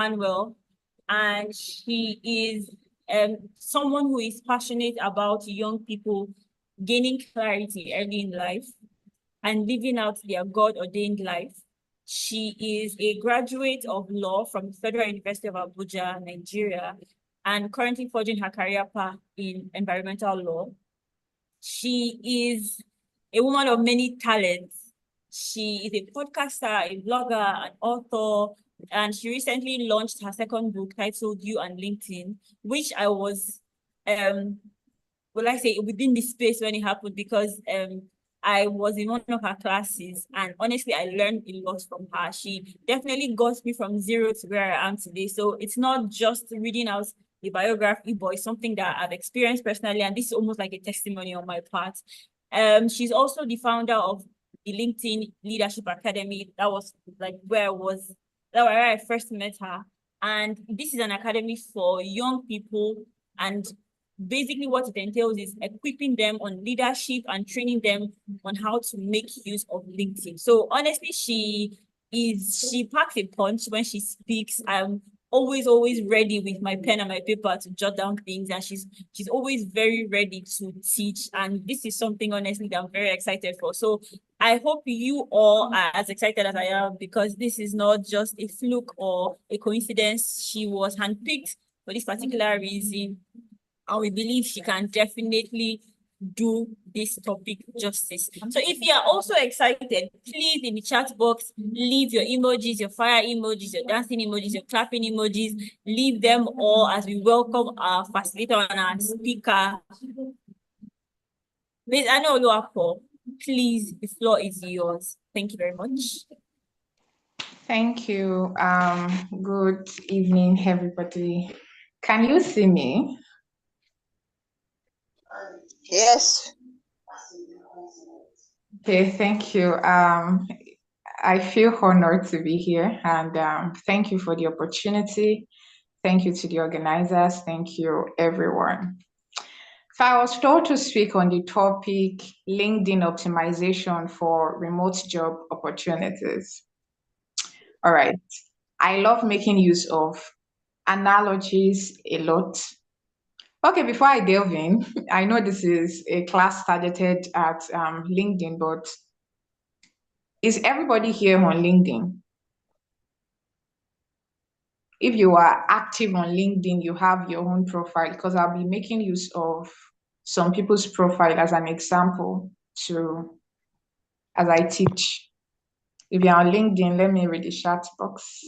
Manuel, and she is someone who is passionate about young people gaining clarity early in life and living out their God-ordained life. She is a graduate of law from the Federal University of Abuja, Nigeria, and currently forging her career path in environmental law. She is a woman of many talents. She is a podcaster, a blogger, an author, and she recently launched her second book titled You and LinkedIn, which I was, will I say, within the space when it happened because I was in one of her classes and honestly, I learned a lot from her. She definitely got me from zero to where I am today. So it's not just reading out the biography, but it's something that I've experienced personally. And this is almost like a testimony on my part. She's also the founder of the LinkedIn Leadership Academy. That was like where I first met her. And this is an academy for young people, and basically what it entails is equipping them on leadership and training them on how to make use of LinkedIn. So honestly, she packs a punch when she speaks. I'm always ready with my pen and my paper to jot down things, and she's always very ready to teach. And this is something honestly that I'm very excited for. So I hope you all are as excited as I am, because this is not just a fluke or a coincidence. She was handpicked for this particular reason, and we believe she can definitely do this topic justice. So if you are also excited, please in the chat box, leave your emojis, your fire emojis, your dancing emojis, your clapping emojis, leave them all as we welcome our facilitator and our speaker. Ms. Anna Oluwapo, please, the floor is yours. Thank you very much. Thank you. Good evening, everybody. Can you see me? Yes. Okay, thank you. I feel honored to be here, and thank you for the opportunity. Thank you to the organizers. Thank you, everyone. So I was told to speak on the topic LinkedIn optimization for remote job opportunities. All right. I love making use of analogies a lot. Okay, before I delve in, I know this is a class targeted at LinkedIn, but is everybody here on LinkedIn? If you are active on LinkedIn, you have your own profile, because I'll be making use of some people's profile as an example as I teach. If you're on LinkedIn, let me read the chat box.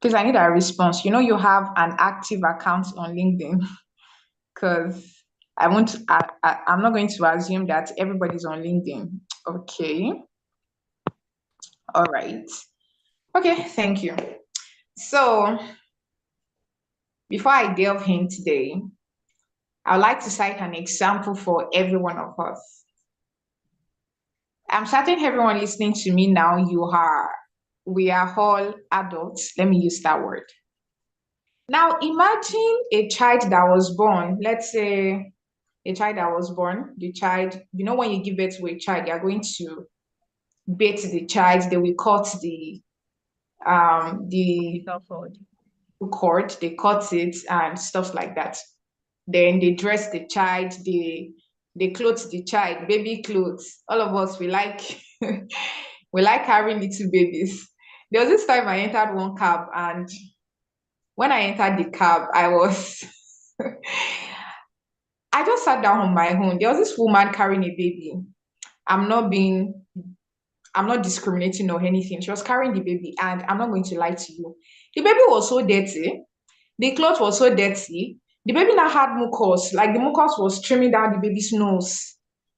Please, I need a response. You know you have an active account on LinkedIn, because I'm not going to assume that everybody's on LinkedIn. Okay. All right. Okay, thank you. So before I delve in today, I'd like to cite an example for every one of us. I'm certain everyone listening to me now, we are all adults. Let me use that word. Now, imagine a child that was born, let's say a child that was born, the child, when you give birth to a child, you're going to bathe the child, they will cut the cord, they cut it and stuff like that. Then they dress the child, they clothe the child, baby clothes. All of us, we like we like carrying little babies. There was this time I entered one cab, and when I entered the cab, I just sat down on my own. There was this woman carrying a baby. I'm not discriminating or anything. She was carrying the baby, and I'm not going to lie to you. The baby was so dirty. The clothes was so dirty. The baby now had mucus. Like the mucus was streaming down the baby's nose.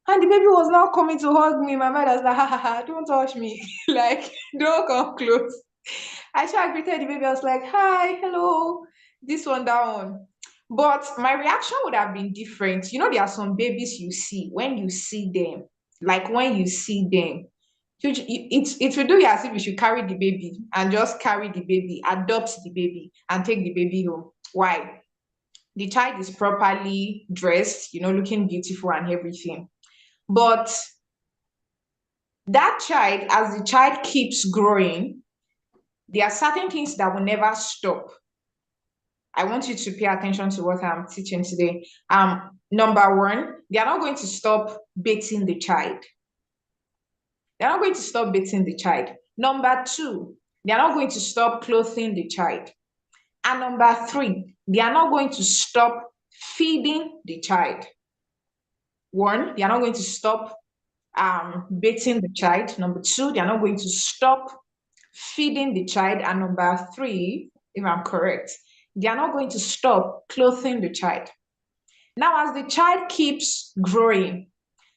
And the baby was now coming to hug me. My mother was like, ha ha ha, don't touch me. Like, don't come close. I greeted the baby. I was like, hi, hello, this one, that one. But my reaction would have been different. There are some babies you see, when you see them, it will do you as if you should carry the baby and just carry the baby, adopt the baby, and take the baby home. Why? The child is properly dressed, looking beautiful and everything. But that child, as the child keeps growing, There are certain things that will never stop. I want you to pay attention to what I'm teaching today. Number one, they are not going to stop beating the child. They're not going to stop beating the child. Number two, they are not going to stop clothing the child. And number three, they are not going to stop feeding the child. One, they are not going to stop beating the child. Number two, they are not going to stop feeding the child. And number three, if I'm correct, they are not going to stop clothing the child. Now, as the child keeps growing,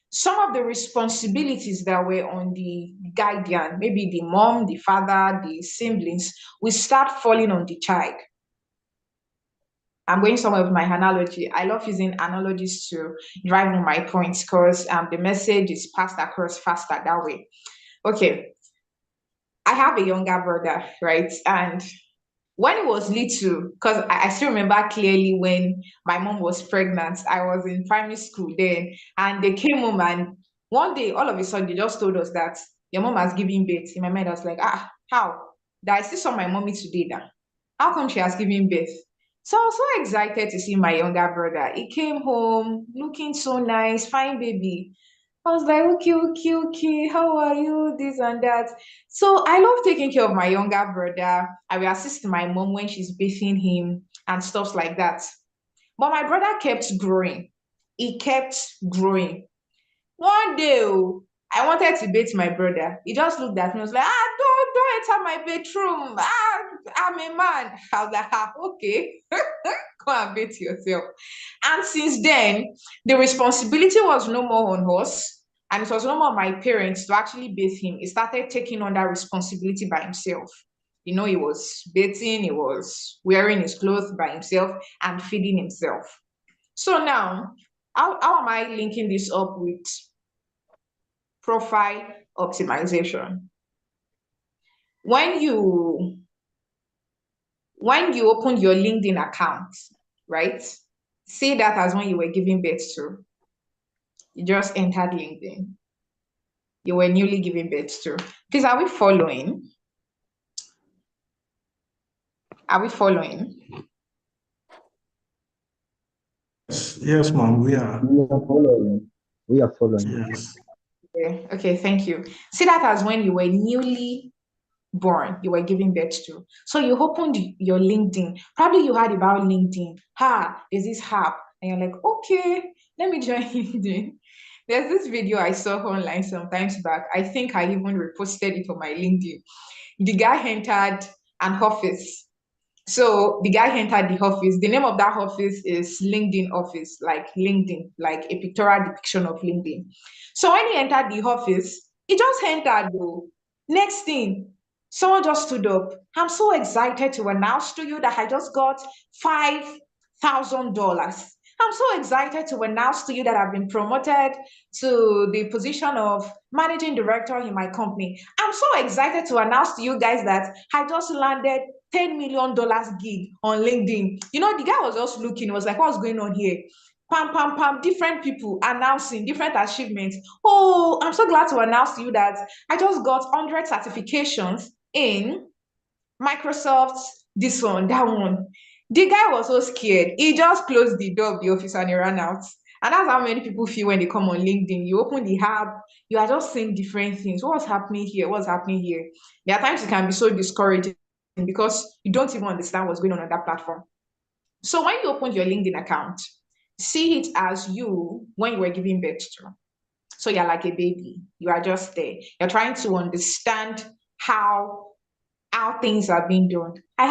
some of the responsibilities that were on the guardian, maybe the mom, the father, the siblings, will start falling on the child. I'm going somewhere with my analogy. I love using analogies to drive on my points because the message is passed across faster that way. Okay, I have a younger brother, right? And when he was little, because I still remember clearly when my mom was pregnant, I was in primary school then, and they came home and one day, all of a sudden, they just told us that your mom has given birth. In my mind, I was like, how? That I still saw my mommy today now. How come she has given birth? So I was so excited to see my younger brother. He came home looking so nice, fine baby. I was like, okay, okay, okay, how are you? This and that. So I love taking care of my younger brother. I will assist my mom when she's bathing him and stuff like that. But my brother kept growing. He kept growing. One day, oh, I wanted to bathe my brother. He just looked at me and was like, don't enter my bedroom. I'm a man. I was like, okay. Go and bathe yourself. And since then, the responsibility was no more on us. And it was no more my parents to actually bathe him. He started taking on that responsibility by himself. You know, he was bathing, he was wearing his clothes by himself and feeding himself. So now, how am I linking this up with profile optimization? When you open your LinkedIn account, right? Say that as when you were giving birth to. You just entered LinkedIn. You were newly giving birth to. Please, are we following? Are we following? Yes, ma'am, we are. We are following. We are following. Yes. Okay, thank you. See that as when you were newly born, you were giving birth to. So you opened your LinkedIn. Probably you heard about LinkedIn. There's this app. And you're like, okay, let me join LinkedIn. There's this video I saw online sometimes back. I think I even reposted it on my LinkedIn. The guy entered an office. So the guy entered the office. The name of that office is LinkedIn office, like LinkedIn, like a pictorial depiction of LinkedIn. So when he entered the office, he just entered though. Next thing, someone just stood up. I'm so excited to announce to you that I just got $5,000. I'm so excited to announce to you that I've been promoted to the position of managing director in my company. I'm so excited to announce to you guys that I just landed $10 million gig on LinkedIn. You know, the guy was just looking, was like, what's going on here? Pam, pam, pam, different people announcing different achievements. Oh, I'm so glad to announce to you that I just got 100 certifications in Microsoft, this one, that one. The guy was so scared. He just closed the door of the office and he ran out. And that's how many people feel when they come on LinkedIn. You open the app, you are just seeing different things. What's happening here? What's happening here? There are times it can be so discouraging because you don't even understand what's going on that platform. So when you open your LinkedIn account, see it as you when you were giving birth to. So you're like a baby. You are just there. You're trying to understand how things are being done. I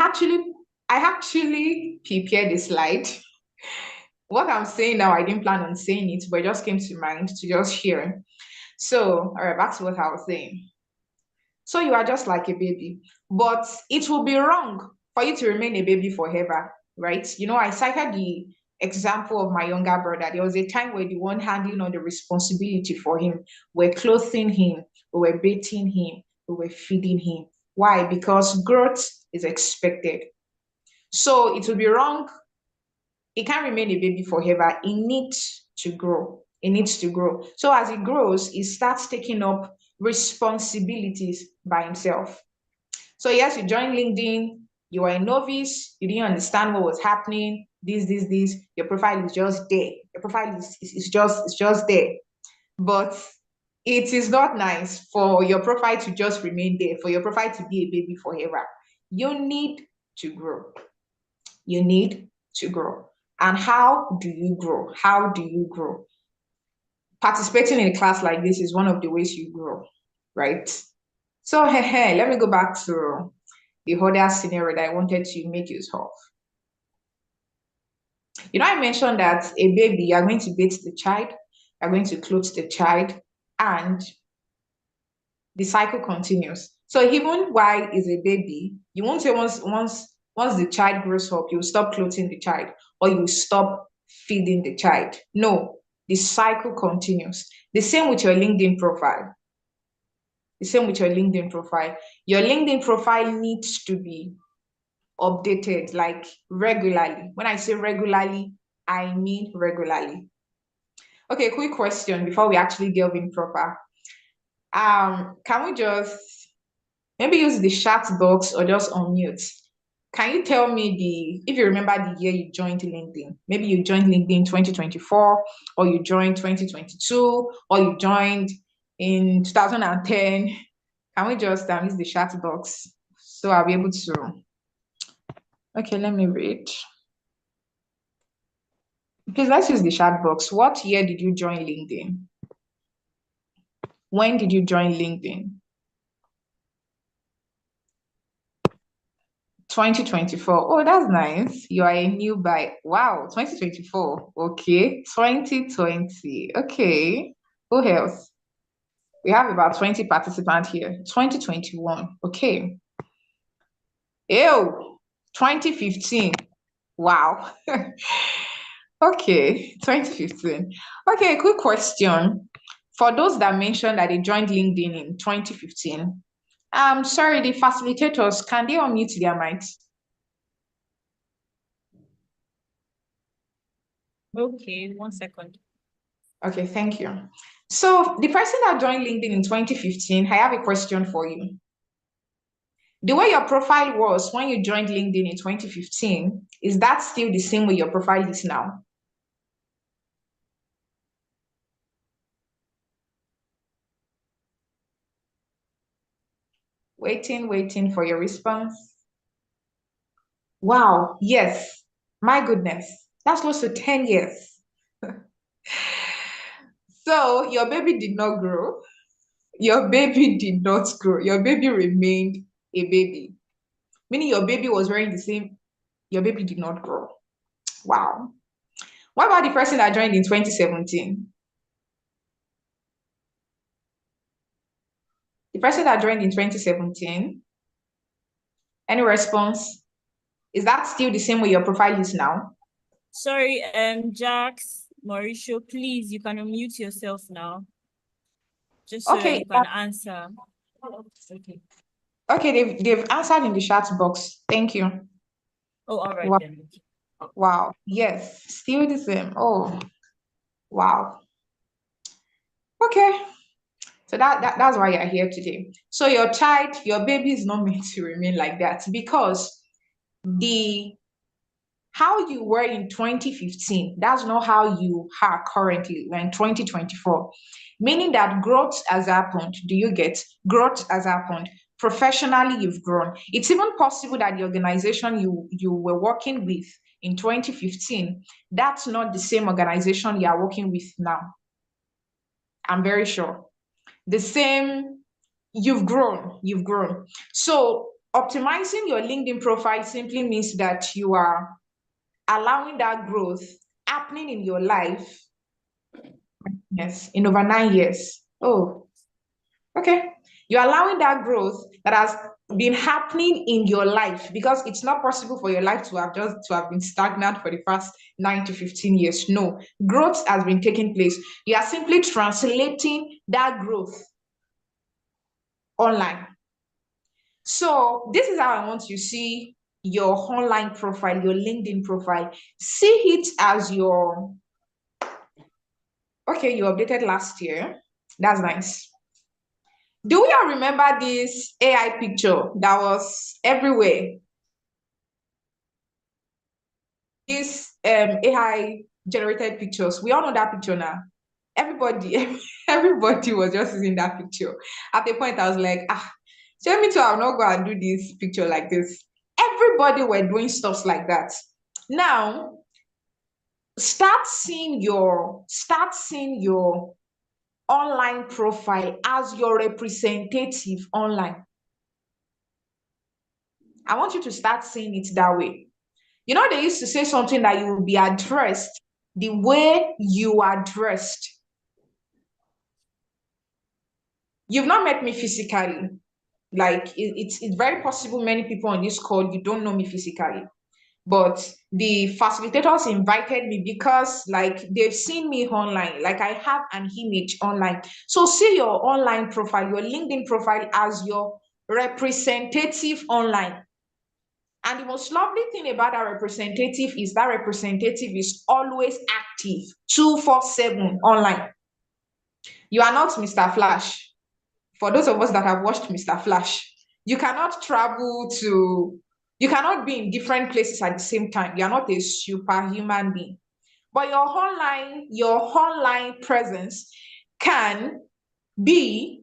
actually prepared a slide. What I'm saying now, I didn't plan on saying it, but it just came to mind to just share. So, all right, back to what I was saying. So you are just like a baby, but it will be wrong for you to remain a baby forever, right? You know, I cited the example of my younger brother. There was a time where the one handling on the responsibility for him, we're clothing him, we were bathing him, we were feeding him. Why? Because growth is expected. So it will be wrong. It can't remain a baby forever. It needs to grow. It needs to grow. So as it grows, it starts taking up responsibilities by himself. So yes, you joined LinkedIn, you were a novice, you didn't understand what was happening, this, your profile is just there. Your profile is just there. But it is not nice for your profile to just remain there, for your profile to be a baby forever. You need to grow. You need to grow. And how do you grow? How do you grow? Participating in a class like this is one of the ways you grow, right? So, let me go back to the other scenario that I wanted to make use of. You know, I mentioned that a baby, you're going to bathe the child, you're going to clothe the child, and the cycle continues. So even while is a baby, you won't say once the child grows up, you stop clothing the child or you stop feeding the child. No, the cycle continues. The same with your LinkedIn profile. The same with your LinkedIn profile. Your LinkedIn profile needs to be updated like regularly. When I say regularly, I mean regularly. Okay, quick question before we actually delve in proper. Can we just maybe use the chat box or just unmute? Can you tell me if you remember the year you joined LinkedIn? Maybe you joined LinkedIn 2024, or you joined 2022, or you joined in 2010. Can we just use the chat box so I'll be able to? Okay, let me read. Please, let's use the chat box. What year did you join LinkedIn? When did you join LinkedIn? 2024. Oh, that's nice. You are a new buy. Wow, 2024. Okay, 2020. Okay, who else? We have about 20 participants here. 2021. Okay. Ew, 2015. Wow. Okay, 2015. Okay, quick question. For those that mentioned that they joined LinkedIn in 2015, sorry, the facilitators, can they unmute their mics? Okay, 1 second. Okay, thank you. So the person that joined LinkedIn in 2015, I have a question for you. The way your profile was when you joined LinkedIn in 2015, is that still the same way your profile is now? Waiting for your response. Wow, yes. My goodness, that's close to 10 years. So your baby did not grow. Your baby did not grow. Your baby remained a baby. Meaning your baby was wearing the same, your baby did not grow. Wow. What about the person that joined in 2017? The person that joined in 2017, any response? Is that still the same way your profile is now? Sorry, Jax, Mauricio, please, you can unmute yourself now. Just so that Okay, you can answer. Okay. okay, they've answered in the chat box. Thank you. Oh, all right Wow. then. Wow. Yes, still the same. Oh, wow. Okay. So that's why you're here today. So your child, your baby is not meant to remain like that because how you were in 2015, that's not how you are currently. We're in 2024, meaning that growth has happened. Do you get? Growth has happened. Professionally, you've grown. It's even possible that the organization you were working with in 2015, that's not the same organization you are working with now. I'm very sure. The same, you've grown. So optimizing your LinkedIn profile simply means that you are allowing that growth happening in your life. Yes, in over 9 years. Oh, okay. You're allowing that growth that has been happening in your life because it's not possible for your life to have been stagnant for the past 9 to 15 years. No, growth has been taking place. You are simply translating that growth online. So this is how I want you to see your online profile, your LinkedIn profile. See it as your, okay, you updated last year. That's nice. Do we all remember this AI picture that was everywhere? This AI generated pictures. We all know that picture now. Everybody, everybody was just using that picture. At the point, I was like, tell me to I'll not go and do this picture like this. Everybody were doing stuff like that. Now, start seeing your online profile as your representative online. I want you to start seeing it that way. You know, they used to say something that you will be addressed the way you are dressed. You've not met me physically. Like, it's very possible many people on this call, you don't know me physically. But the facilitators invited me because, like, they've seen me online. Like, I have an image online. So see your online profile, your LinkedIn profile as your representative online. And the most lovely thing about that representative is that representative is always active 247 online. You are not Mr. Flash. For those of us that have watched Mr. Flash, you cannot you cannot be in different places at the same time. You are not a superhuman being. But your online presence can be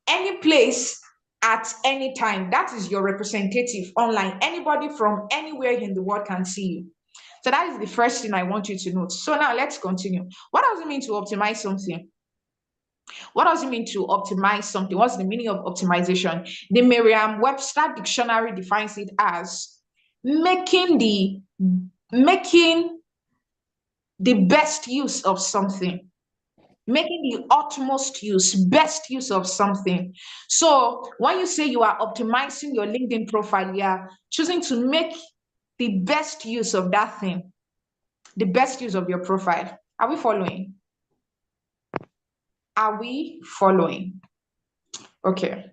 any place at any time. That is your representative online. Anybody from anywhere in the world can see you. So that is the first thing I want you to note. So now let's continue. What does it mean to optimize something? What does it mean to optimize something? What's the meaning of optimization? The Merriam-Webster dictionary defines it as making the best use of something, making the utmost use, best use of something. So when you say you are optimizing your LinkedIn profile, you are choosing to make the best use of that thing, the best use of your profile. Are we following? Are we following? Okay.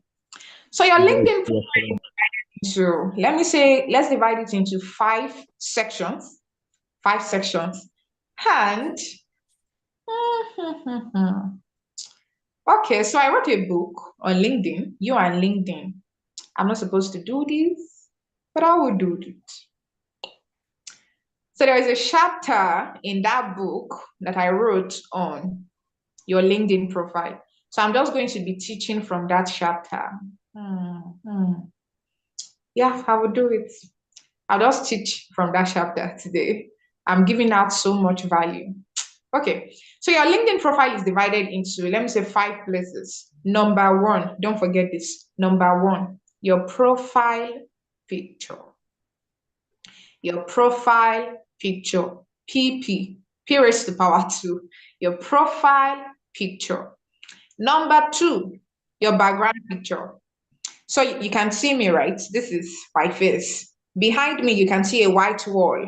So your LinkedIn profile, so let's divide it into 5 sections. 5 sections. And okay, so I wrote a book on LinkedIn, You and LinkedIn. I'm not supposed to do this, but I will do it. So there is a chapter in that book that I wrote on your LinkedIn profile. So I'm just going to be teaching from that chapter. Yeah, I will do it. I'll just teach from that chapter today. I'm giving out so much value. Okay, so your LinkedIn profile is divided into, let me say, 5 places. Number 1, don't forget this. Number 1, your profile picture. Your profile picture, PP, P raised to the power 2. Your profile picture. Number 2, your background picture. So you can see me, right? This is my face. Behind me, you can see a white wall.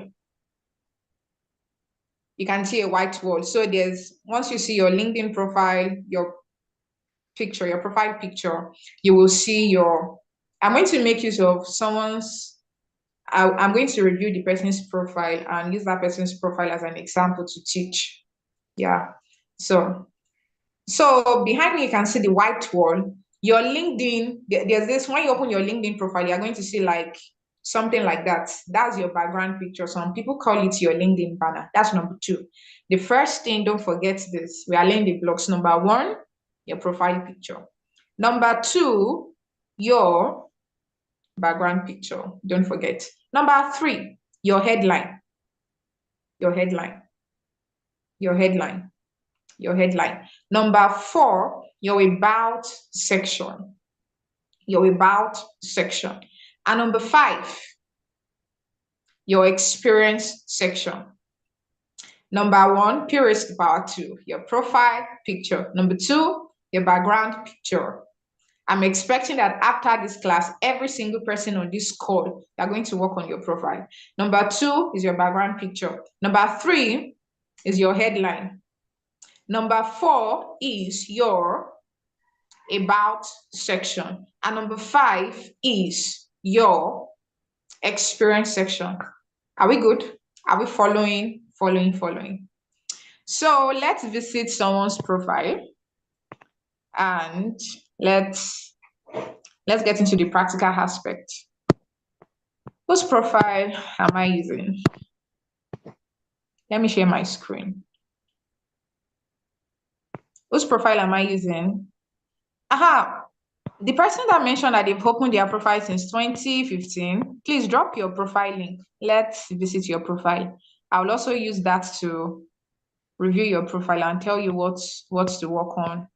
You can see a white wall. So once you see your LinkedIn profile, your picture, your profile picture, you will see I'm going to make use of I'm going to review the person's profile and use that person's profile as an example to teach. Yeah. So behind me, you can see the white wall. Your LinkedIn, there's this, when you open your LinkedIn profile, you're going to see like something like that. That's your background picture. Some people call it your LinkedIn banner. That's number 2. The first thing, don't forget this. We are laying the blocks. Number 1, your profile picture. Number 2, your background picture. Don't forget. Number 3, your headline. Your headline. Your headline. Your headline. Number 4, your about section. Your about section. And number 5, your experience section. Number 1, P raised to the power 2, your profile picture. Number 2, your background picture. I'm expecting that after this class, every single person on this call, you're going to work on your profile. Number 2 is your background picture. Number 3 is your headline. Number 4 is your about section. And number 5 is your experience section. Are we good? Are we following? Following. So let's visit someone's profile. And let's get into the practical aspect. Whose profile am I using? Let me share my screen. Whose profile am I using? Aha, the person that mentioned that they've opened their profile since 2015, please drop your profile link. Let's visit your profile. I will also use that to review your profile and tell you what's to work on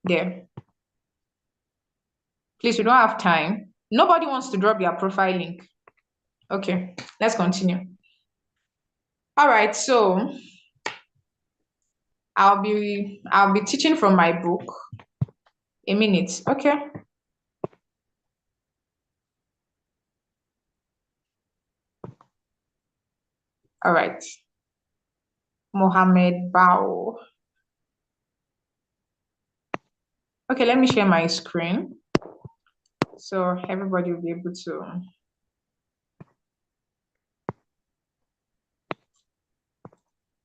there. Please, we don't have time. Nobody wants to drop their profile link. Okay, let's continue. All right, so I'll be teaching from my book. A minute, okay. All right. Mohammed Bao. Okay, let me share my screen so everybody will be able to.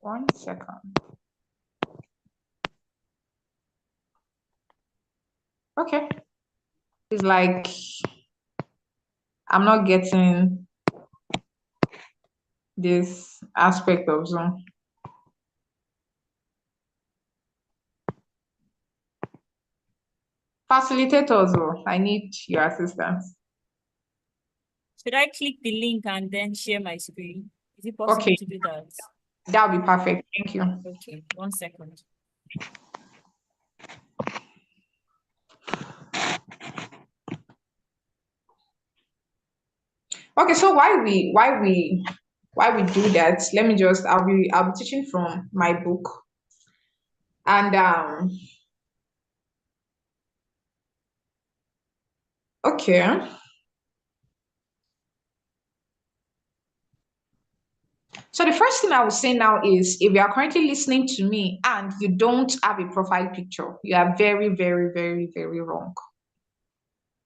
One second. Okay. It's like I'm not getting this aspect of Zoom. Facilitators, I need your assistance. Should I click the link and then share my screen? Is it possible Okay. to do that? That'll be perfect. Thank you. Okay, 1 second. Okay, so why we do that? Let me just I'll be teaching from my book. And okay. So the first thing I will say now is if you are currently listening to me and you don't have a profile picture, you are very, very, very, very wrong.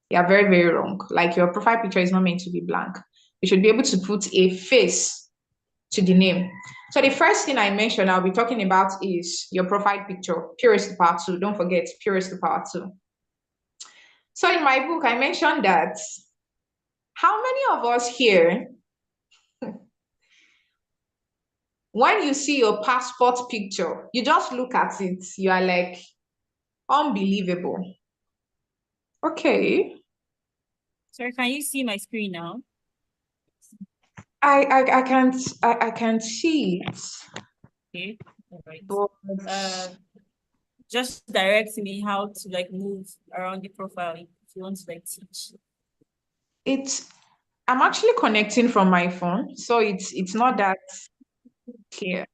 You are very, very wrong. Like your profile picture is not meant to be blank. You should be able to put a face to the name. So the first thing I mentioned I'll be talking about is your profile picture, P raised to power 2. Don't forget P raised to power 2. So in my book, I mentioned that how many of us here, when you see your passport picture, you just look at it, you are like, unbelievable. Okay. Sorry, can you see my screen now? I can't see it. Okay, all right. But Just direct me how to like move around the profile if you want to like teach. I'm actually connecting from my phone, so it's not that clear.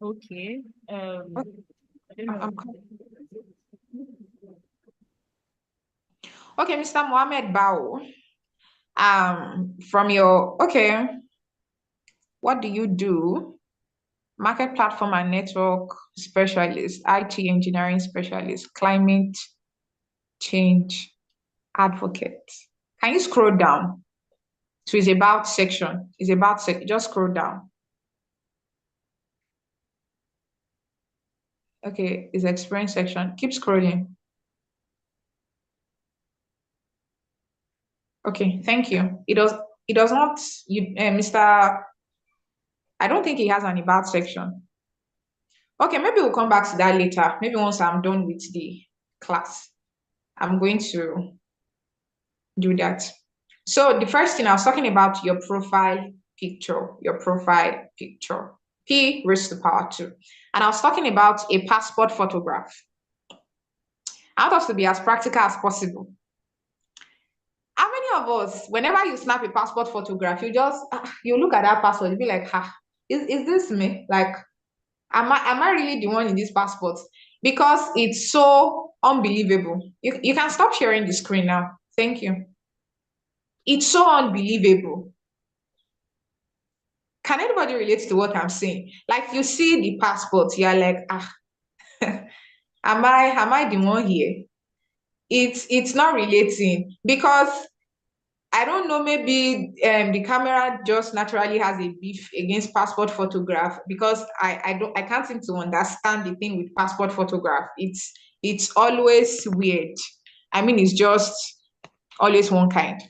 Okay. I don't know. Okay, Mr. Mohammed Bao. From your what do you do? Market platform and network specialist, IT engineering specialist, climate change advocate. Can you scroll down? So it's about section. It's about just scroll down. Okay, it's experience section. Keep scrolling. Okay, thank you. It does not, Mr. I don't think he has an about section. Okay, maybe we'll come back to that later. Maybe once I'm done with the class, I'm going to do that. So the first thing I was talking about your profile picture, P raised to power 2. And I was talking about a passport photograph. I want us to be as practical as possible. How many of us, whenever you snap a passport photograph, you look at that passport, you'll be like, is this me? Like, am I really the one in this passport? Because it's so unbelievable. You can stop sharing the screen now. Thank you. It's so unbelievable. Can anybody relate to what I'm saying? Like you see the passport, you're like, am I the one here? It's not relating because I don't know, maybe the camera just naturally has a beef against passport photograph because I can't seem to understand the thing with passport photograph. it's always weird. I mean, it's just always one kind.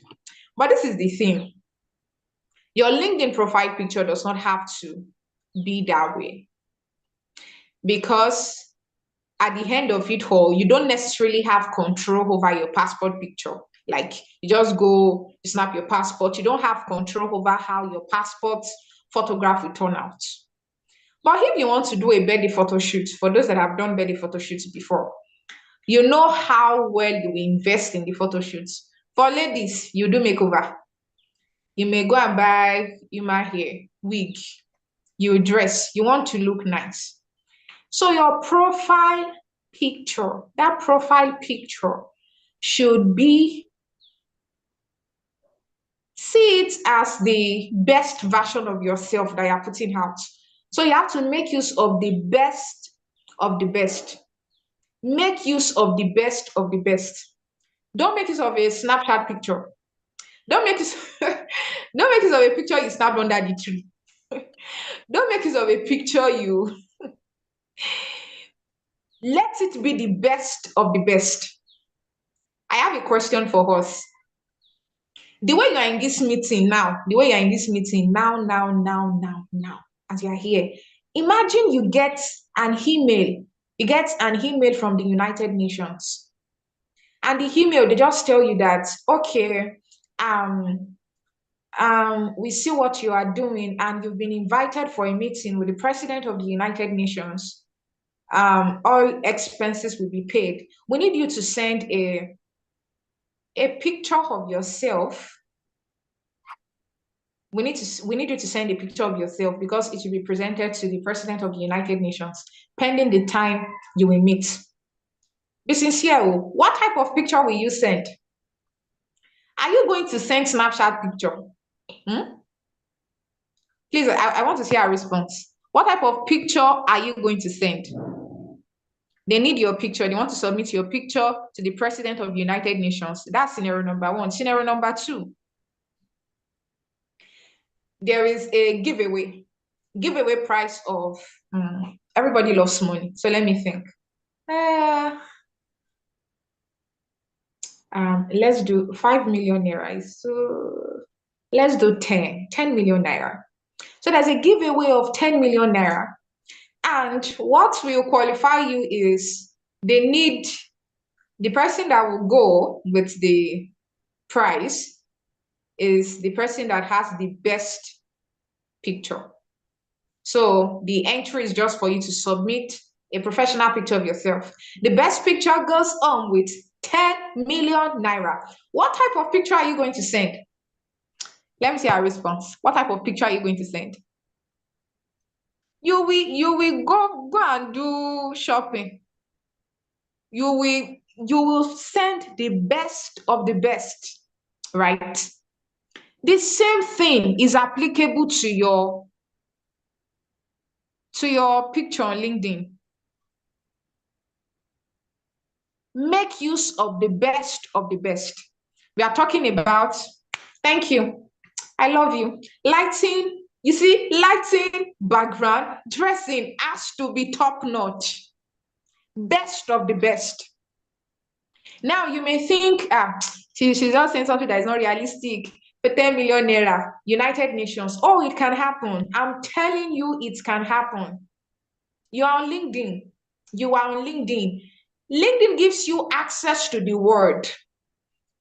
But this is the thing. Your LinkedIn profile picture does not have to be that way, because at the end of it all, you don't necessarily have control over your passport picture. Like, you just go, you snap your passport. You don't have control over how your passport photograph will turn out. But if you want to do a birthday photo shoot, for those that have done birthday photo shoots before, you know how well you invest in the photo shoots. For ladies, you do makeover. You may go and buy human hair, wig, you dress, you want to look nice. So your profile picture, that profile picture should be, see it as the best version of yourself that you're putting out. So you have to make use of the best of the best. Make use of the best of the best. Don't make use of a Snapchat picture. Don't make use, don't make use of a picture you snapped under the tree. Don't make use of a picture you. Let it be the best of the best. I have a question for us. The way you are in this meeting now, now, as you are here, imagine you get an email. You get an email from the United Nations. And the email, they just tell you that, okay, we see what you are doing, and you've been invited for a meeting with the President of the United Nations. All expenses will be paid. We need you to send a picture of yourself. We need you to send a picture of yourself, because it will be presented to the President of the United Nations pending the time you will meet. Be sincere. What type of picture will you send? Are you going to send Snapchat picture? Please, I want to see a response. What type of picture are you going to send? They need your picture. They want to submit your picture to the President of the United Nations. That's scenario number one. Scenario number two, there is a giveaway price of, everybody loves money. So let me think. Let's do 5 million naira. So let's do 10 million naira. So there's a giveaway of 10 million naira. And what will qualify you is, they need the person that will go with the prize is the person that has the best picture. So the entry is just for you to submit a professional picture of yourself. The best picture goes on with 10 million naira. What type of picture are you going to send? Let me see our response. What type of picture are you going to send? You will go and do shopping. You will send the best of the best, right? The same thing is applicable to your picture on LinkedIn. Make use of the best of the best. We are talking about, thank you, I love you, lighting. You see, lighting, background, dressing has to be top notch. Best of the best. Now you may think, she's just saying something that is not realistic. For 10 million naira, United Nations. Oh, it can happen. I'm telling you, it can happen. You are on LinkedIn. You are on LinkedIn. LinkedIn gives you access to the world.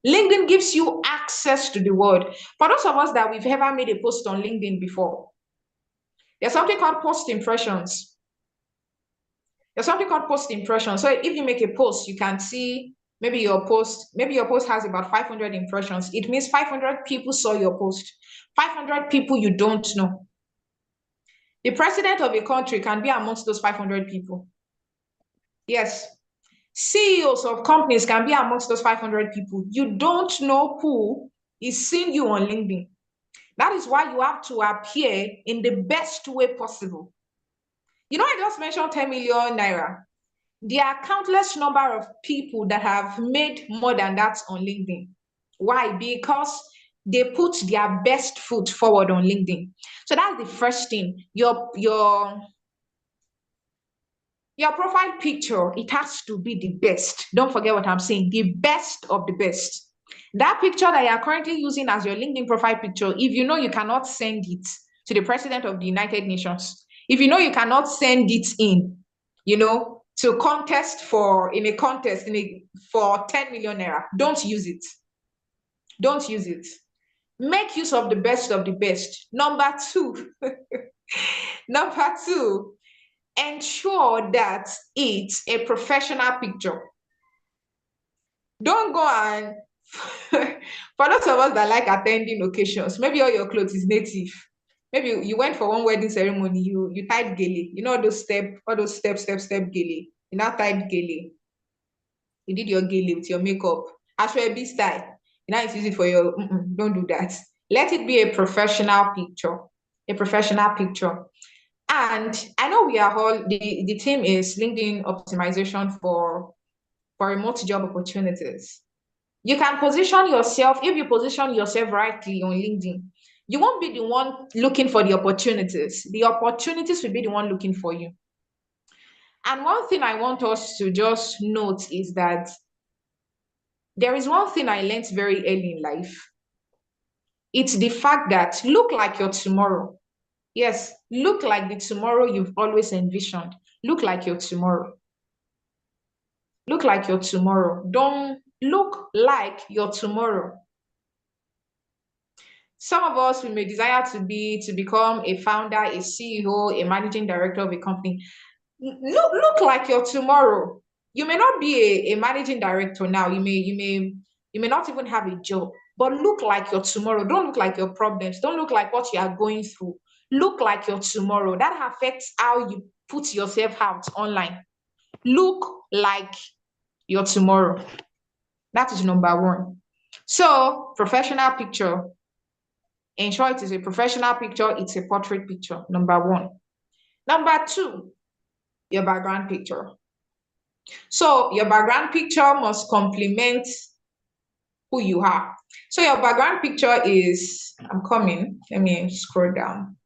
LinkedIn gives you access to the world. For those of us that we've ever made a post on LinkedIn before, there's something called post impressions. There's something called post impressions. So if you make a post, you can see maybe your post has about 500 impressions. It means 500 people saw your post. 500 people you don't know. The president of a country can be amongst those 500 people. Yes. CEOs of companies can be amongst those 500 people. You don't know who is seeing you on LinkedIn. That is why you have to appear in the best way possible. You know, I just mentioned 10 million naira. There are countless number of people that have made more than that on LinkedIn. Why? Because they put their best foot forward on LinkedIn. So that's the first thing. Your Your profile picture, it has to be the best. Don't forget what I'm saying, the best of the best. That picture that you are currently using as your LinkedIn profile picture, if you know you cannot send it to the President of the United Nations, if you know you cannot send it in, to contest for 10 million naira, don't use it. Don't use it. Make use of the best of the best. Number two, ensure that it's a professional picture. Don't go and, for those of us that like attending occasions, maybe all your clothes is native. Maybe you went for one wedding ceremony, you tied gele, all those step gele. You now tied gele. You did your gele with your makeup. As for a B style, you now use it for your, don't do that. Let it be a professional picture. A professional picture. And I know we are all, the team is LinkedIn optimization for remote job opportunities. You can position yourself, if you position yourself rightly on LinkedIn, you won't be the one looking for the opportunities. The opportunities will be the one looking for you. And one thing I want us to just note is that there is one thing I learned very early in life. It's the fact that look like your tomorrow. Yes, look like the tomorrow you've always envisioned. Look like your tomorrow. Look like your tomorrow. Don't look like your tomorrow. Some of us, we may desire to become a founder, a CEO, a managing director of a company. Look like your tomorrow. You may not be a managing director now. You may not even have a job, but look like your tomorrow. Don't look like your problems. Don't look like what you are going through. Look like your tomorrow. That affects how you put yourself out online. Look like your tomorrow. That is number one. So, professional picture. Ensure it is a professional picture. It's a portrait picture. Number one. Number two, your background picture. So, your background picture must complement who you are. So, your background picture is, I'm coming. Let me scroll down.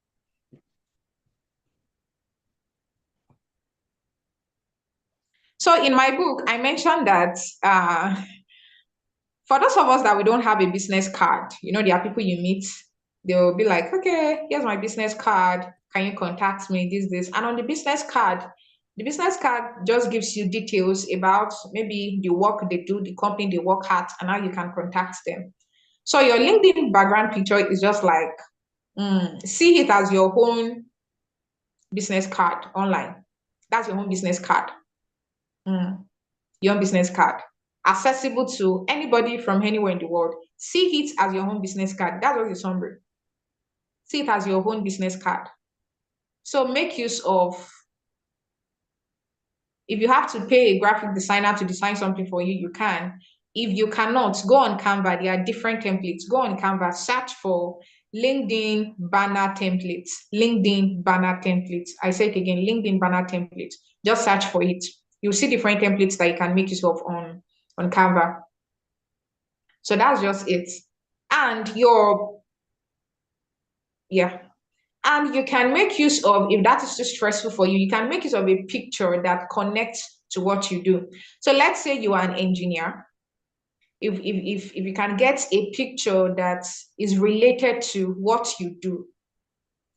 So, in my book, I mentioned that for those of us that we don't have a business card, there are people you meet, they'll be like, okay, here's my business card. Can you contact me? This. And on the business card just gives you details about maybe the work they do, the company they work at, and how you can contact them. So your LinkedIn background picture is just like, see it as your own business card online. That's your own business card. Your own business card. Accessible to anybody from anywhere in the world. See it as your own business card. That's what the summary. See it as your own business card. So make use of, if you have to pay a graphic designer to design something for you, you can. If you cannot, go on Canva. There are different templates. Go on Canva, search for LinkedIn banner templates. LinkedIn banner templates. I say it again, LinkedIn banner templates. Just search for it. You'll see different templates that you can make use of on Canva. So that's just it. And and you can make use of, if that is too stressful for you, you can make use of a picture that connects to what you do. So let's say you are an engineer. If you can get a picture that is related to what you do,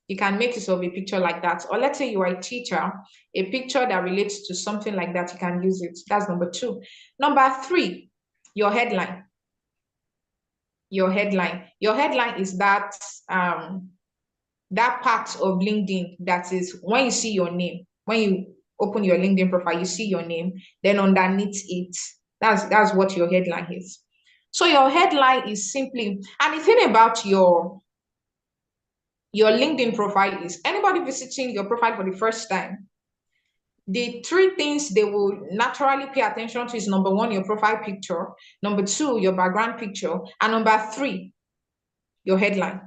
you can make use of a picture like that. Or let's say you are a teacher, a picture that relates to something like that, you can use it. That's number two. Number three, your headline. Your headline. Your headline is that that part of LinkedIn that is when you see your name, when you open your LinkedIn profile, you see your name, then underneath it, that's what your headline is. So your headline is simply, and the thing about your LinkedIn profile is, anybody visiting your profile for the first time, the three things they will naturally pay attention to is number one, your profile picture, number two, your background picture, and number three, your headline.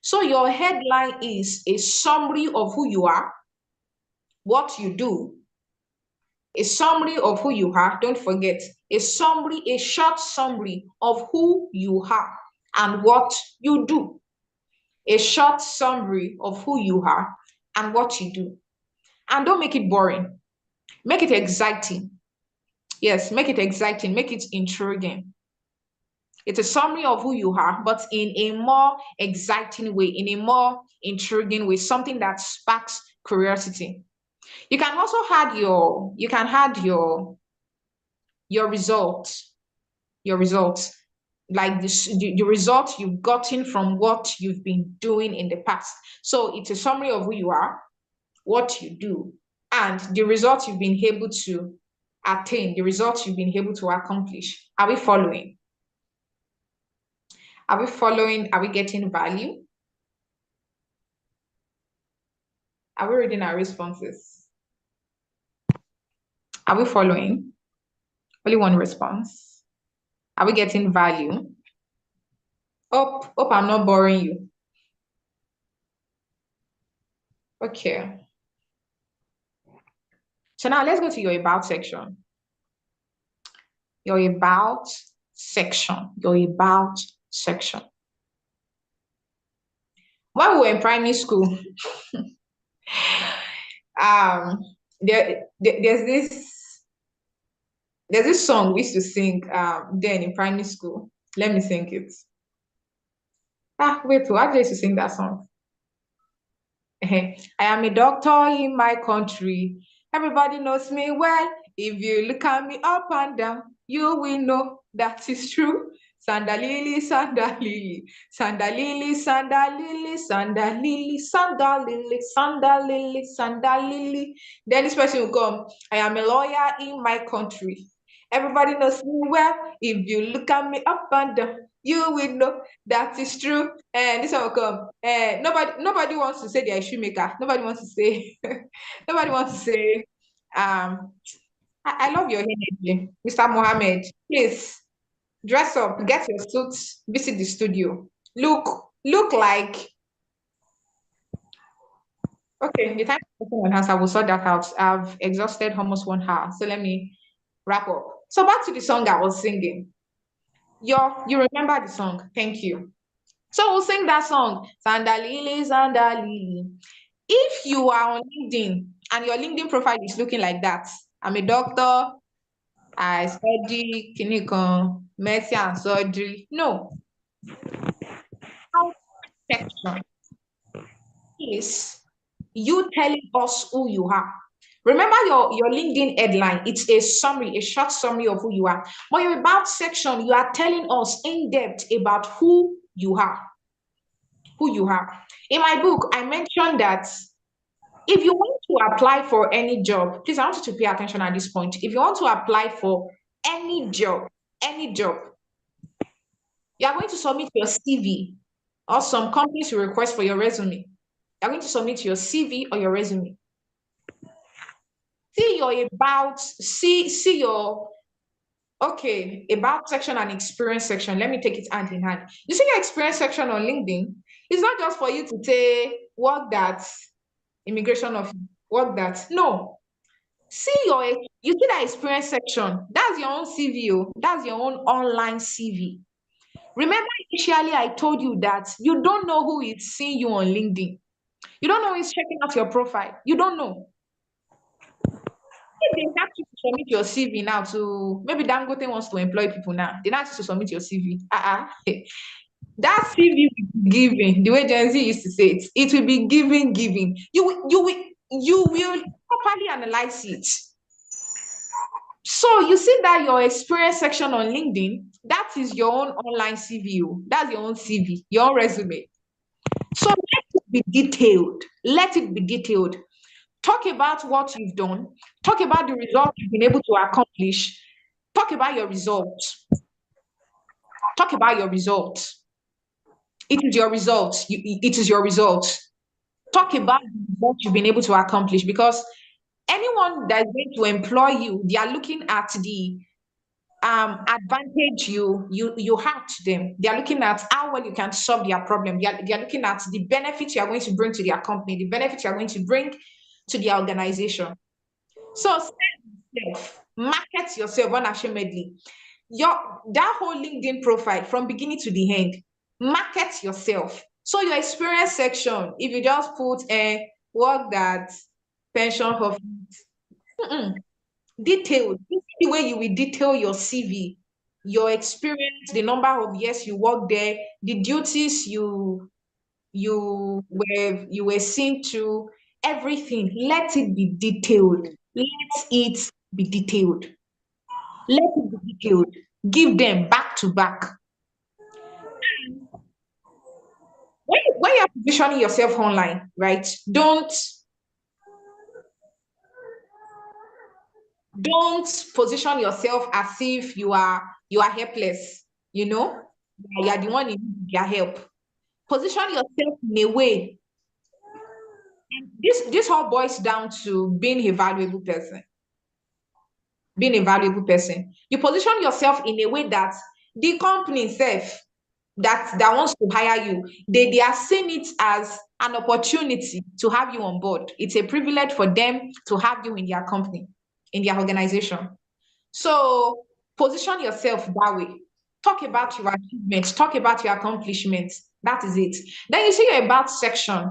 So your headline is a summary of who you are, what you do, a summary of who you are. Don't forget, a short summary of who you are and what you do. A short summary of who you are and what you do. And don't make it boring. Make it exciting. Yes, make it exciting, make it intriguing. It's a summary of who you are, but in a more exciting way, in a more intriguing way, something that sparks curiosity. You can also add your results, your results, like the results you've gotten from what you've been doing in the past. So it's a summary of who you are, what you do, and the results you've been able to attain, the results you've been able to accomplish. Are we following? Are we following? Are we getting value? Are we reading our responses? Are we following? Only one response. Are we getting value? Hope I'm not boring you. Okay. So now let's go to your about section. Your about section. Your about section. When we were in primary school, there's this song we used to sing then in primary school. Let me sing it. Wait, who actually used to sing that song? I am a doctor in my country. Everybody knows me well. If you look at me up and down, you will know that is true. Sandalili, sandalili, sandalili, sandalili, sandalili, sandalili, sandalili, sandalili. Then this person will come. I am a lawyer in my country. Everybody knows me well. If you look at me up and down, you will know that is true. And this one will come. Nobody wants to say they're a shoemaker. Nobody wants to say, nobody wants to say, I love your energy, Mr. Mohammed. Please dress up, get your suits, visit the studio. Look like okay, the time one has I will sort that out. I've exhausted almost 1 hour. So let me wrap up. So back to the song I was singing. You remember the song. Thank you. So we'll sing that song. Sandalili, Sandalili. If you are on LinkedIn and your LinkedIn profile is looking like that, I'm a doctor, I study clinical medicine and surgery. No. Our section is you telling us who you are. Remember your LinkedIn headline, it's a summary, a short summary of who you are. But your about section, you are telling us in depth about who you are. Who you are. In my book, I mentioned that if you want to apply for any job, please, I want you to pay attention at this point. If you want to apply for any job, you are going to submit your CV, or some companies will request for your resume. You're going to submit your CV or your resume. See your about, see your about section and experience section. Let me take it hand in hand. You see your experience section on LinkedIn, it's not just for you to say work that immigration of work that. No. You see that experience section, that's your own CV, that's your own online CV. Remember, initially I told you that you don't know who is seeing you on LinkedIn. You don't know who is checking out your profile. You don't know. If they ask you to submit your CV now to maybe Dangote wants to employ people now, they ask you to submit your CV. That CV will be giving, the way Gen Z used to say it will be giving. You will properly analyze it. So you see that your experience section on LinkedIn, that is your own online CV. That's your own CV, your own resume. So let it be detailed. Let it be detailed. Talk about what you've done. Talk about the results you've been able to accomplish. Talk about your results. Talk about your results. It is your results. It is your results. Talk about what you've been able to accomplish, because anyone that is going to employ you, they are looking at the advantage you have to them. They are looking at how well you can solve their problem. They are looking at the benefits you are going to bring to their company, the benefits you are going to bring to their organization. So sell yourself, market yourself unashamedly. That whole LinkedIn profile from beginning to the end, market yourself. So your experience section, if you just put a work that pension of Detailed. This is the way you will detail your CV, your experience, the number of years you worked there, the duties you were seen to, everything. Let it be detailed. Let it be detailed. Let it be detailed. Give them back to back. When you're positioning yourself online, right? Don't position yourself as if you are helpless, you know? You are the one in need their help. Position yourself in a way. This all boils down to being a valuable person. Being a valuable person. You position yourself in a way that the company itself that wants to hire you, they are seeing it as an opportunity to have you on board. It's a privilege for them to have you in their company, in their organization. So position yourself that way. Talk about your achievements, talk about your accomplishments. That is it. Then you see your about section.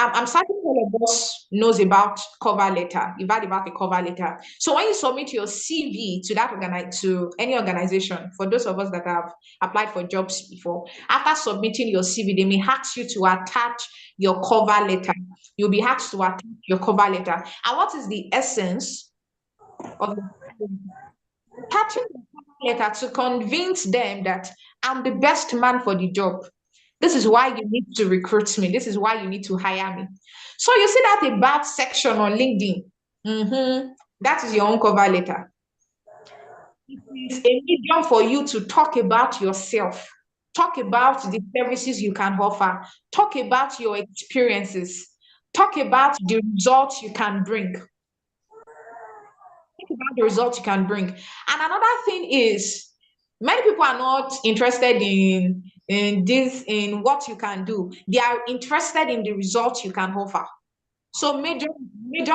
I'm certain all of us knows about cover letter. You've heard about the cover letter. So when you submit your CV to any organization, for those of us that have applied for jobs before, after submitting your CV, they may ask you to attach your cover letter. You'll be asked to attach your cover letter. And what is the essence of attaching the cover letter? To convince them that I'm the best man for the job. This is why you need to recruit me. This is why you need to hire me. So you see that about section on LinkedIn. That is your own cover letter. It's a medium for you to talk about yourself, talk about the services you can offer, talk about your experiences, talk about the results you can bring. Talk about the results you can bring. And another thing is, many people are not interested in what you can do. They are interested in the results you can offer. So major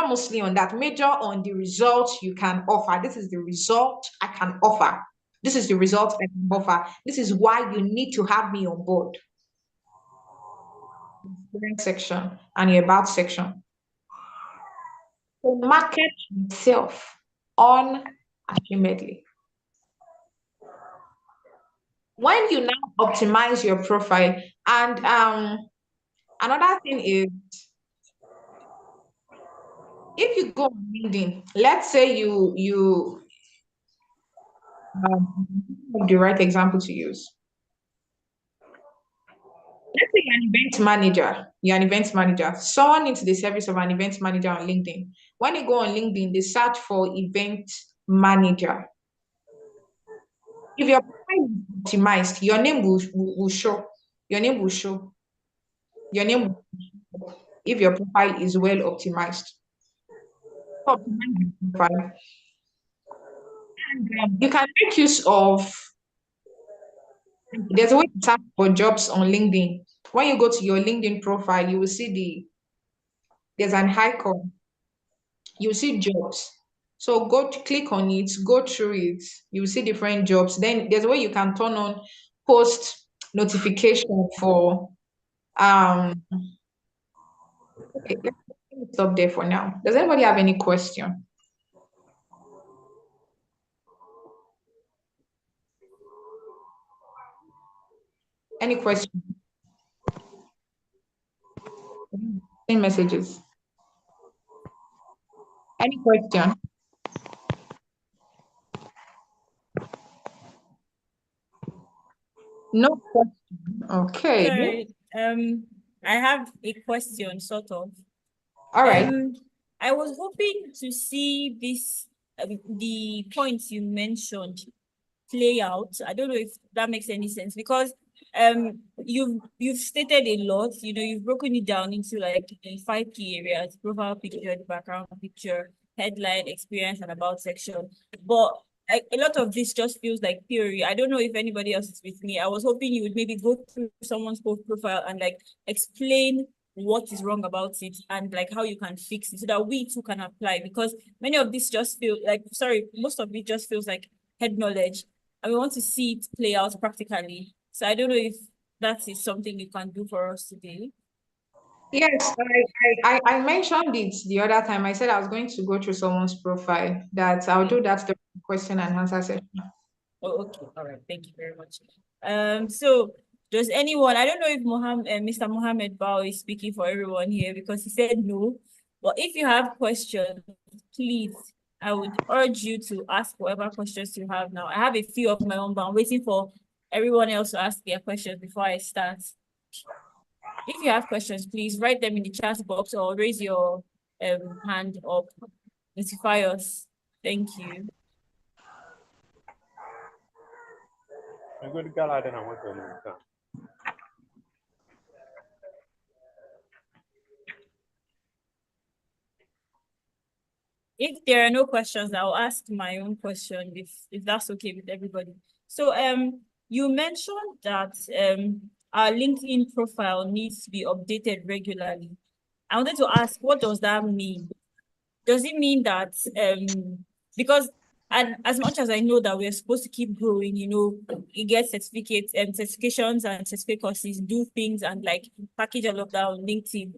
mostly on that. Major on the results you can offer. This is the result I can offer. This is the result I can offer. This is why you need to have me on board. Section and your about section. So market yourself unashamedly. When you now optimize your profile, and another thing is, if you go on LinkedIn, let's say you the right example to use. Let's say you're an event manager. You're an event manager. Someone needs the service of an event manager on LinkedIn. When you go on LinkedIn, they search for event manager. If your profile is optimized, your name will show. Your name will show. Your name will show if your profile is well optimized. Optimize your profile. And you can make use of, there's a way to search for jobs on LinkedIn. When you go to your LinkedIn profile, you will see there's an icon. You will see jobs. So click on it, go through it. You will see different jobs. Then there's a way you can turn on post notification for okay, let me stop there for now. Does anybody have any question? Any question? Any messages? Any question? No question. Okay. Sorry, I have a question, sort of. All right. I was hoping to see this, the points you mentioned play out. I don't know if that makes any sense, because you've stated a lot. You've broken it down into like 5 key areas: profile picture, the background picture, headline, experience, and about section. But a lot of this just feels like theory. I don't know if anybody else is with me. I was hoping you would maybe go through someone's profile and like explain what is wrong about it and like how you can fix it so that we too can apply, because many of this just feel like, sorry, most of it just feels like head knowledge, and we want to see it play out practically. So I don't know if that is something you can do for us today. Yes, I mentioned it the other time. I said I was going to go through someone's profile. That I'll do that the question and answer session. Oh, okay. All right. Thank you very much. So does anyone, I don't know if Mr. Mohammed Bao is speaking for everyone here because he said no. But if you have questions, please, I would urge you to ask whatever questions you have now. I have a few of my own, but I'm waiting for everyone else to ask their questions before I start. If you have questions, please write them in the chat box or raise your hand up. Notify us. Thank you. If there are no questions, I'll ask my own question if that's okay with everybody. So you mentioned that our LinkedIn profile needs to be updated regularly. I wanted to ask, what does that mean? Does it mean that because and as much as I know that we're supposed to keep growing, you get certificates and certifications and certificate courses, do things and like package all of that on LinkedIn.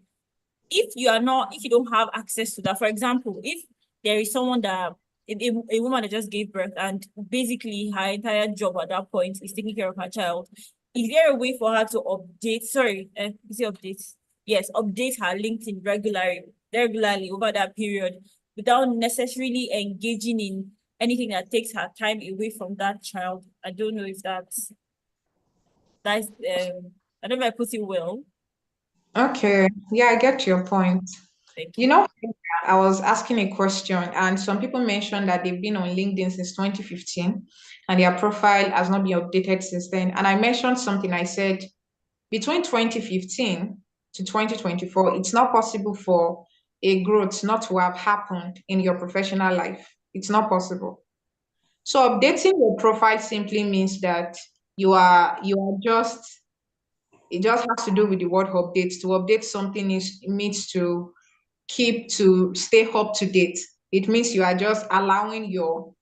If you don't have access to that, for example, if there is someone that a woman that just gave birth and basically her entire job at that point is taking care of her child, is there a way for her to update? Sorry, is it update? Yes, update her LinkedIn regularly over that period without necessarily engaging in anything that takes her time away from that child. I don't know if that's I don't know if I put it well. Okay, yeah, I get your point. Thank You you. know, I was asking a question, and some people mentioned that they've been on LinkedIn since 2015 and their profile has not been updated since then. And I mentioned something, I said between 2015 to 2024, it's not possible for a growth not to have happened in your professional life. It's not possible. So updating your profile simply means that you are just it just has to do with the word update. To update something is means to stay up to date. It means you are just allowing your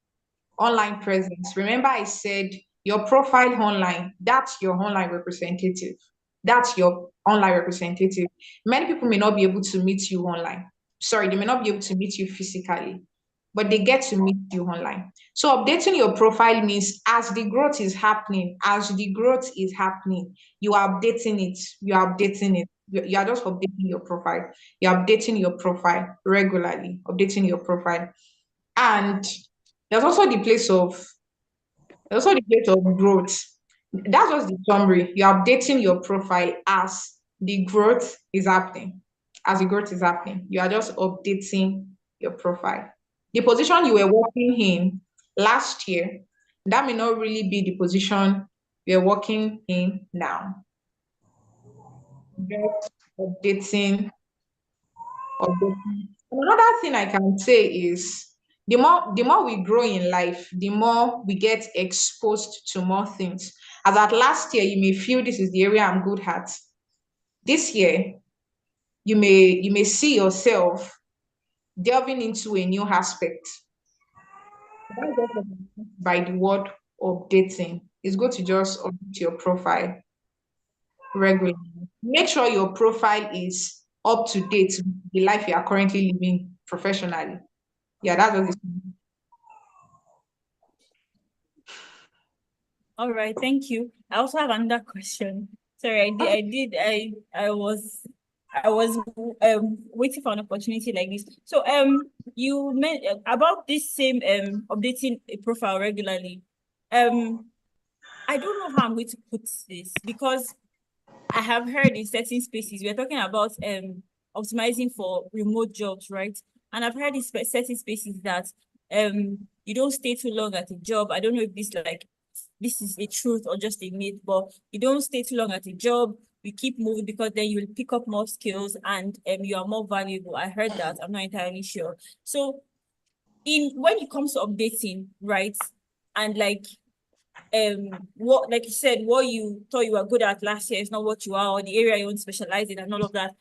online presence. Remember, I said your profile online, that's your online representative. That's your online representative. Many people may not be able to meet you online. Sorry, they may not be able to meet you physically, but they get to meet you online. So updating your profile means as the growth is happening, you are updating it. You are updating it. You are just updating your profile. You're updating your profile regularly, updating your profile. And there's also the place of growth. That's just the summary. You're updating your profile as the growth is happening. As the growth is happening, you are just updating your profile. The position you were working in last year, that may not really be the position you're working in now. Just updating, updating. Another thing I can say is the more we grow in life, the more we get exposed to more things. As at last year, you may feel this is the area I'm good at. This year, you may see yourself delving into a new aspect. That's just what I mean by the word updating. It's good to just update your profile regularly. Make sure your profile is up to date with the life you are currently living professionally. Yeah, that's what it's. All right, thank you. I also have another question. Sorry, I was waiting for an opportunity like this. So you meant about this same updating a profile regularly. I don't know how I'm going to put this because I have heard in certain spaces we're talking about optimizing for remote jobs, right? And I've heard in certain spaces that you don't stay too long at a job. I don't know if this is a truth or just a myth, but you don't stay too long at a job. You keep moving because then you will pick up more skills and you are more valuable. I heard that. I'm not entirely sure. So when it comes to updating, right? And what, like you said, what you thought you were good at last year is not what you are, or the area you want to specialize in and all of that.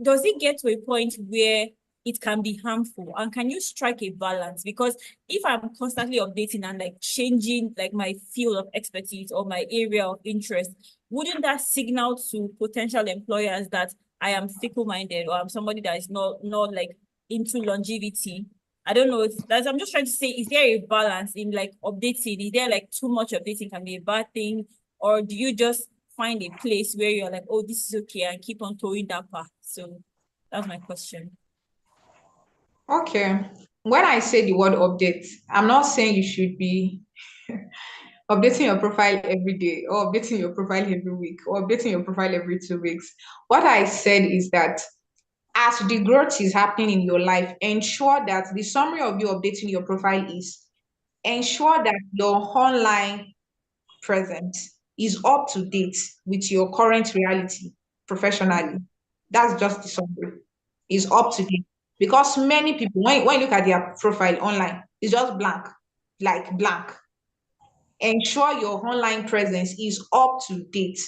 Does it get to a point where it can be harmful? And can you strike a balance? Because if I'm constantly updating and like changing like my field of expertise or my area of interest, wouldn't that signal to potential employers that I am fickle-minded or I'm somebody that is not like into longevity? I don't know if that's, I'm just trying to say, is there a balance in like updating? Is there like too much updating can be a bad thing? Or do you just find a place where you're like, oh, this is okay, and keep on towing that path? So that's my question. Okay. When I say the word update, I'm not saying you should be updating your profile every day or updating your profile every week or updating your profile every 2 weeks. What I said is that as the growth is happening in your life, ensure that the summary of you updating your profile is ensure that your online presence is up to date with your current reality professionally. That's just the summary. Is up to date. Because many people, when you look at their profile online, it's just blank, like blank. Ensure your online presence is up to date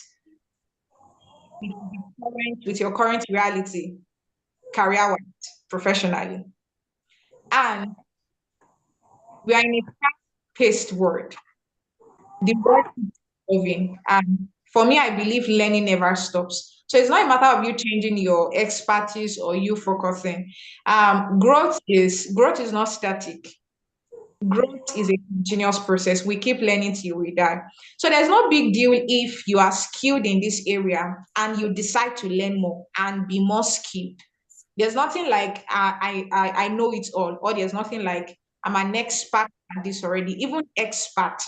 with your current reality, career-wise, professionally. And we are in a fast-paced world. The world is moving. And for me, I believe learning never stops. So it's not a matter of you changing your expertise or you focusing. Growth is not static. Growth is a continuous process. We keep learning till we die. So there's no big deal if you are skilled in this area and you decide to learn more and be more skilled. There's nothing like I know it all, or there's nothing like I'm an expert at this already. Even expert,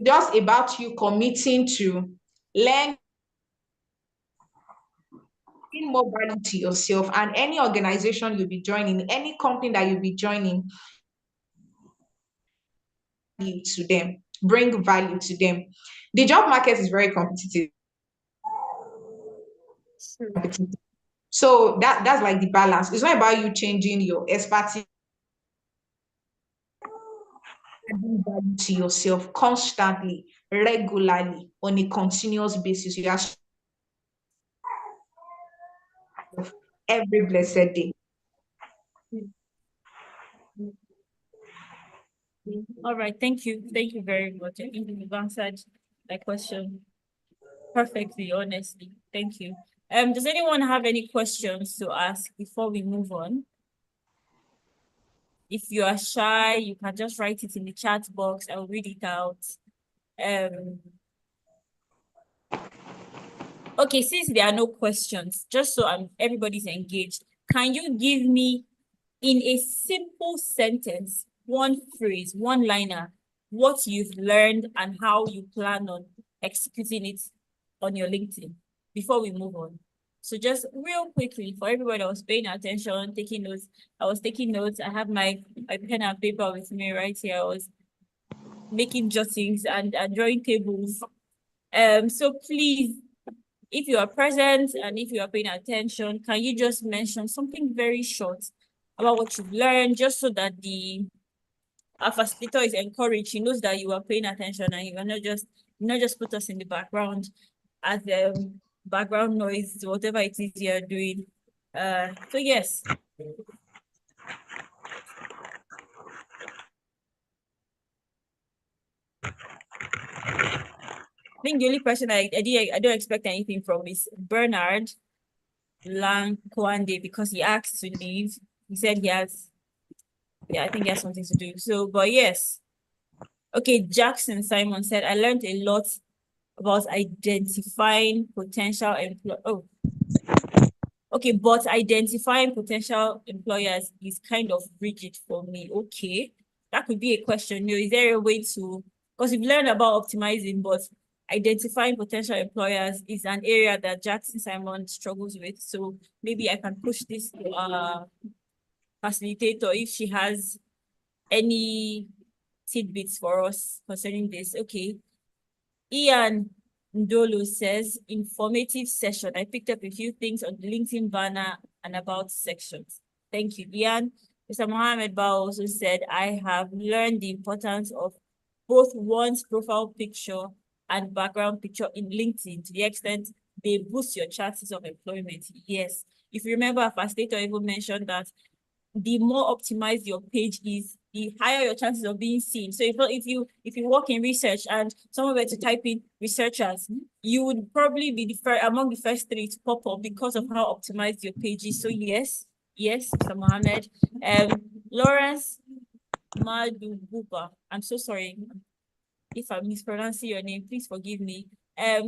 just about you committing to learn more value to yourself and any organization you'll be joining, any company that you'll be joining, to them, bring value to them. The job market is very competitive. So that's like the balance. It's not about you changing your expertise, adding value to yourself constantly, regularly, on a continuous basis. You have every blessed day. All right, thank you. Thank you very much. I think you've answered my question perfectly, honestly. Thank you. Does anyone have any questions to ask before we move on? If you are shy, you can just write it in the chat box. I'll read it out. Okay, since there are no questions, just so everybody's engaged, can you give me in a simple sentence, one phrase, one liner, what you've learned and how you plan on executing it on your LinkedIn before we move on? So just real quickly for everybody that was paying attention, taking notes. I was taking notes. I have my pen and paper with me right here. I was making jottings and drawing tables. So please, if you are present and if you are paying attention, can you just mention something very short about what you've learned, just so that our facilitator is encouraged. He knows that you are paying attention and you are not just put us in the background as background noise, whatever it is you're doing. So yes. I think the only person I don't expect anything from is Bernard Lankwande, because he asked to leave. He said he has, I think he has something to do. So, but yes. Okay, Jackson Simon said, I learned a lot about identifying potential okay, but identifying potential employers is kind of rigid for me. Okay, that could be a question. Is there a way to, because we've learned about optimizing, but identifying potential employers is an area that Jackson Simon struggles with. So maybe I can push this to our facilitator if she has any tidbits for us concerning this. Okay. Ian Ndolo says, informative session. I picked up a few things on the LinkedIn banner and about sections. Thank you, Ian. Mr. Mohammed Ba also said, I have learned the importance of both one's profile picture and background picture in LinkedIn to the extent they boost your chances of employment. Yes. If you remember, our facilitator even mentioned that the more optimized your page is, the higher your chances of being seen. So if you work in research and someone were to type in researchers, you would probably be among the first three to pop up because of how optimized your page is. So yes, Mr. Mohammed. Lawrence Madububa, I'm so sorry if I'm mispronouncing your name, please forgive me.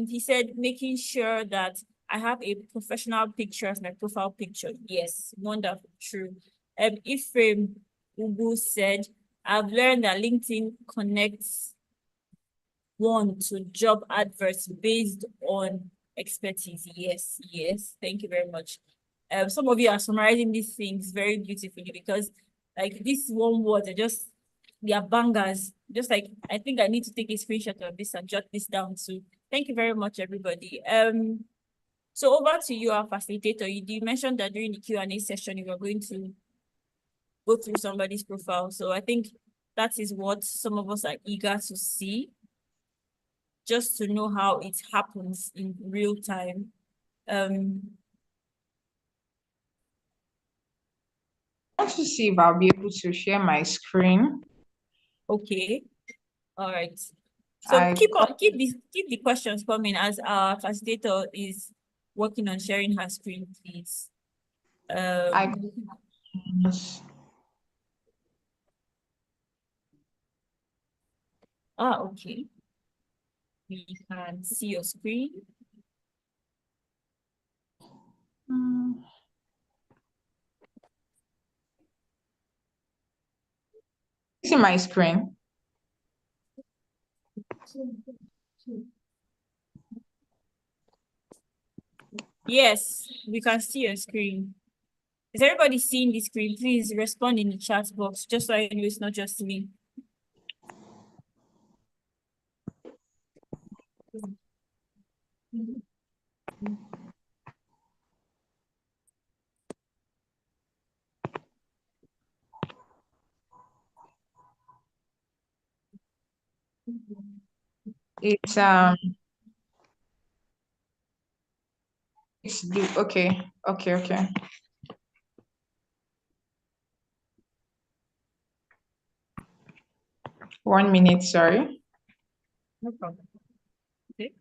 He said making sure that I have a professional picture as my profile picture. Yes, wonderful, true. Ephraim Ubu said, I've learned that LinkedIn connects one to job adverts based on expertise. Yes, thank you very much. Some of you are summarizing these things very beautifully because like this one word, they are bangers. Just like, I think I need to take a screenshot of this and jot this down too. Thank you very much, everybody. So over to you, our facilitator. You mentioned that during the Q&A session, you were going to go through somebody's profile. So I think that is what some of us are eager to see, just to know how it happens in real time. I want to see if I'll be able to share my screen. Okay. All right. So keep the questions coming as our facilitator is working on sharing her screen, please. Okay. We can see your screen. See my screen? Yes, we can see your screen. Is everybody seeing the screen? Please respond in the chat box, just so I know it's not just me. It's okay. 1 minute, sorry. No problem. Okay.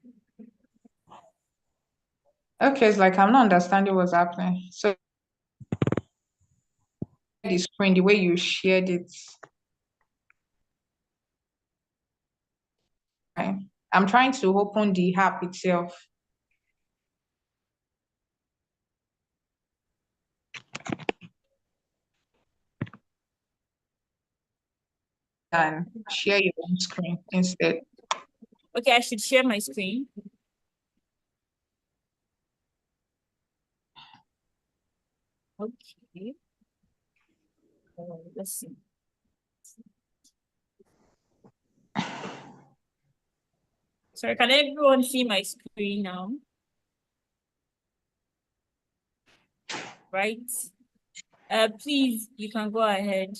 Okay, it's like I'm not understanding what's happening. So the screen, the way you shared it. I'm trying to open the app itself. And share your own screen instead. Okay, I should share my screen. Okay. Let's see. Sorry, can everyone see my screen now? Right. Please, you can go ahead.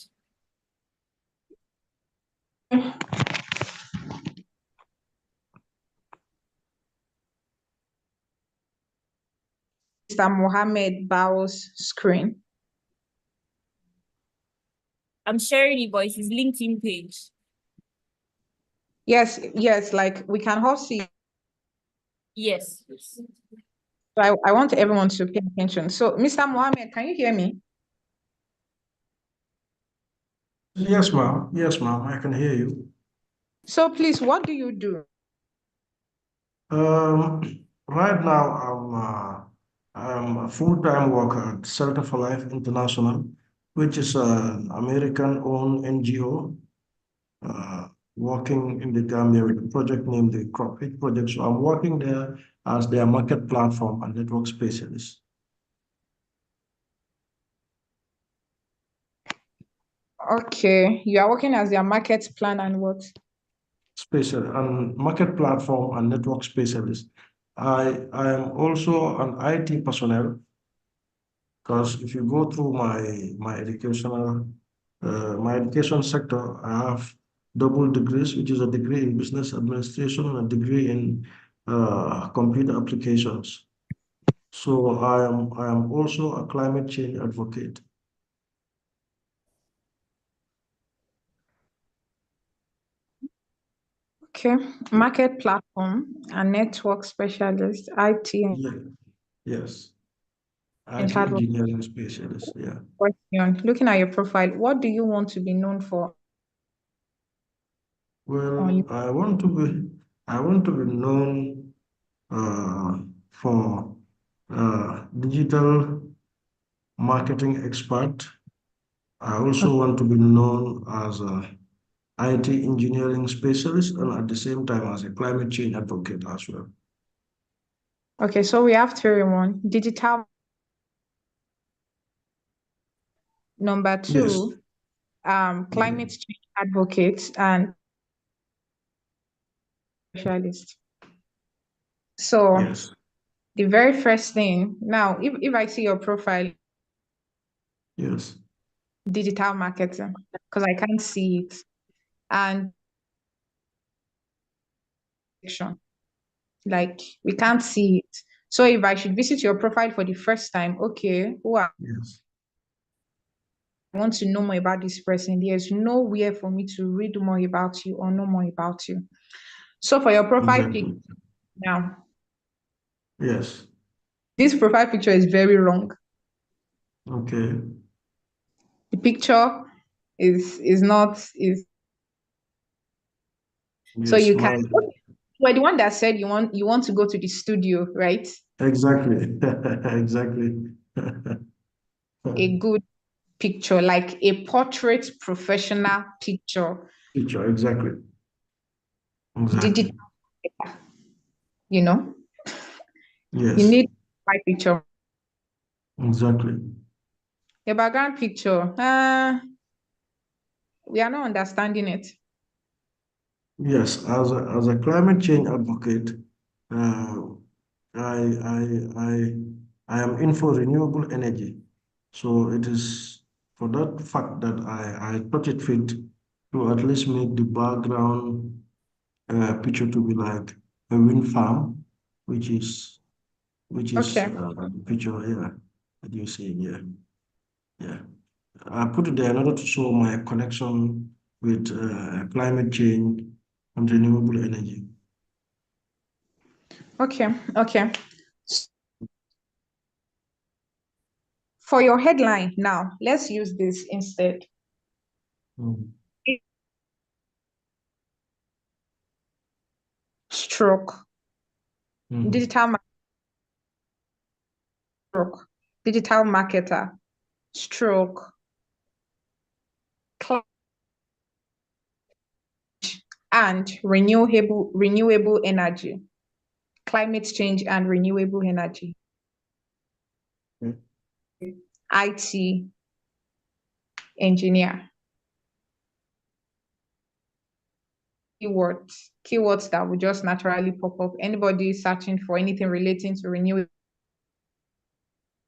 Mr. Mohammed Bao's screen. I'm sharing it, but it's his LinkedIn page. Yes, like we can all see. Yes. So I want everyone to pay attention. So, Mr. Mohammed, can you hear me? Yes, ma'am. Yes, ma'am. I can hear you. So please, what do you do? Right now, I'm a full-time worker at Center for Life International, which is an American-owned NGO working in the Gambia with a project named the Crop It Project. So I'm working there as their market platform and network specialist. Okay, you are working as their market plan and what? Market platform and network specialist. I am also an IT personnel, because if you go through my education sector, I have double degrees, which is a degree in business administration and a degree in computer applications. So I am also a climate change advocate. Okay. Market platform and network specialist, IT Yeah, yes. and IT hardware. engineering specialist. Yeah. Question. Looking at your profile, what do you want to be known for? Well, I want to be known for digital marketing expert. I also want to be known as a IT engineering specialist and at the same time as a climate change advocate as well. Okay, so we have 3 in 1. Digital. Number Yes. 2, climate change advocate and specialist. So Yes. the very first thing now, if I see your profile, Yes. digital marketing, because I can't see it, and like we can't see it. So if I should visit your profile for the first time, okay, I Yes. want to know more about this person. There's nowhere for me to read more about you or know more about you. So for your profile pic Exactly. now, Yes. this profile picture is very wrong. Okay. The picture is not is so Yes. you can well the one that said you want to go to the studio, right? Exactly. Exactly. A good picture, like a portrait professional picture, Picture. Exactly. Exactly. digital, you know, you Yes. need my picture. Exactly. A background picture, we are not understanding it. Yes. As a climate change advocate, uh, I I I I am in for renewable energy. So it is for that fact that I thought it fit to at least make the background picture to be like a wind farm, which is Okay. the picture here that you see here. Yeah. I put it there in order to show my connection with climate change and renewable energy. Okay. For your headline now, let's use this instead. Mm. Stroke, Mhm. stroke, digital marketer, stroke, and renewable energy, climate change and renewable energy, Okay. IT engineer. Keywords that would just naturally pop up. Anybody searching for anything relating to renewable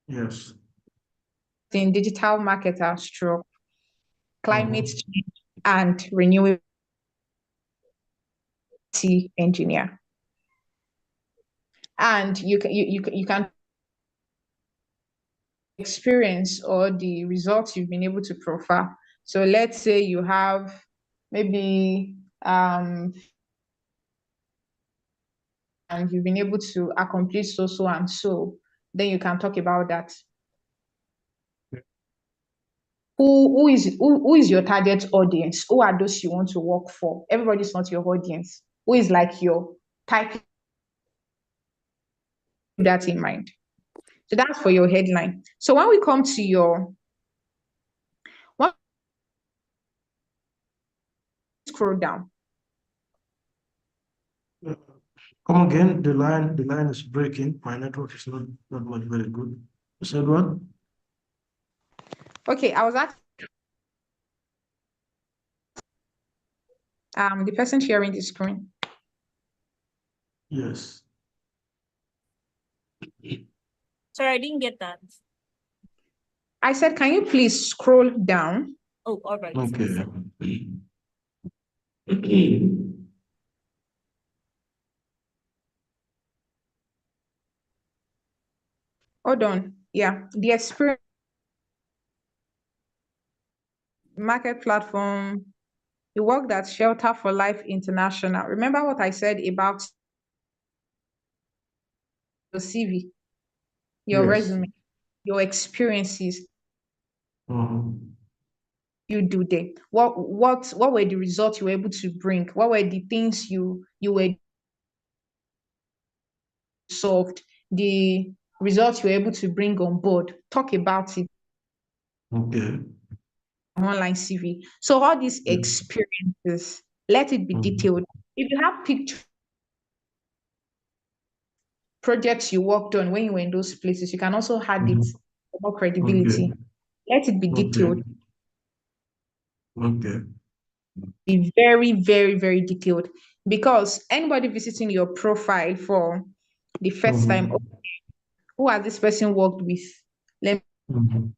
Yes. in digital marketer, stroke, climate Mhm. change and renewable engineer. And you can experience or the results you've been able to profile. So let's say you have maybe and you've been able to accomplish so and so, then you can talk about that. Who is your target audience? Who are those you want to work for? Everybody's not your audience. Who is like your type? Keep that in mind. So that's for your headline. So when we come to your one, scroll down. Come again, the line is breaking. My network is not much very good. You said what? Okay, I was asking the person sharing the screen. Yes. Sorry, I didn't get that. I said, can you please scroll down? Oh, all right. Okay. Hold on. Yeah, the experience market platform. You worked at Shelter for Life International. Remember what I said about your CV, your Yes. resume, your experiences Mhm. you do there. What were the results you were able to bring? What were the things you were solved? The results you were able to bring on board. Talk about it Okay. online CV. So all these Yeah. experiences, let it be Mhm. detailed. If you have picture projects you worked on when you were in those places, you can also add it Mhm. for more Okay. credibility. Let it be Okay. detailed. Okay. Be very, very, very detailed. Because anybody visiting your profile for the first time, "Oh, Mhm. who has this person worked with? Let me Mhm.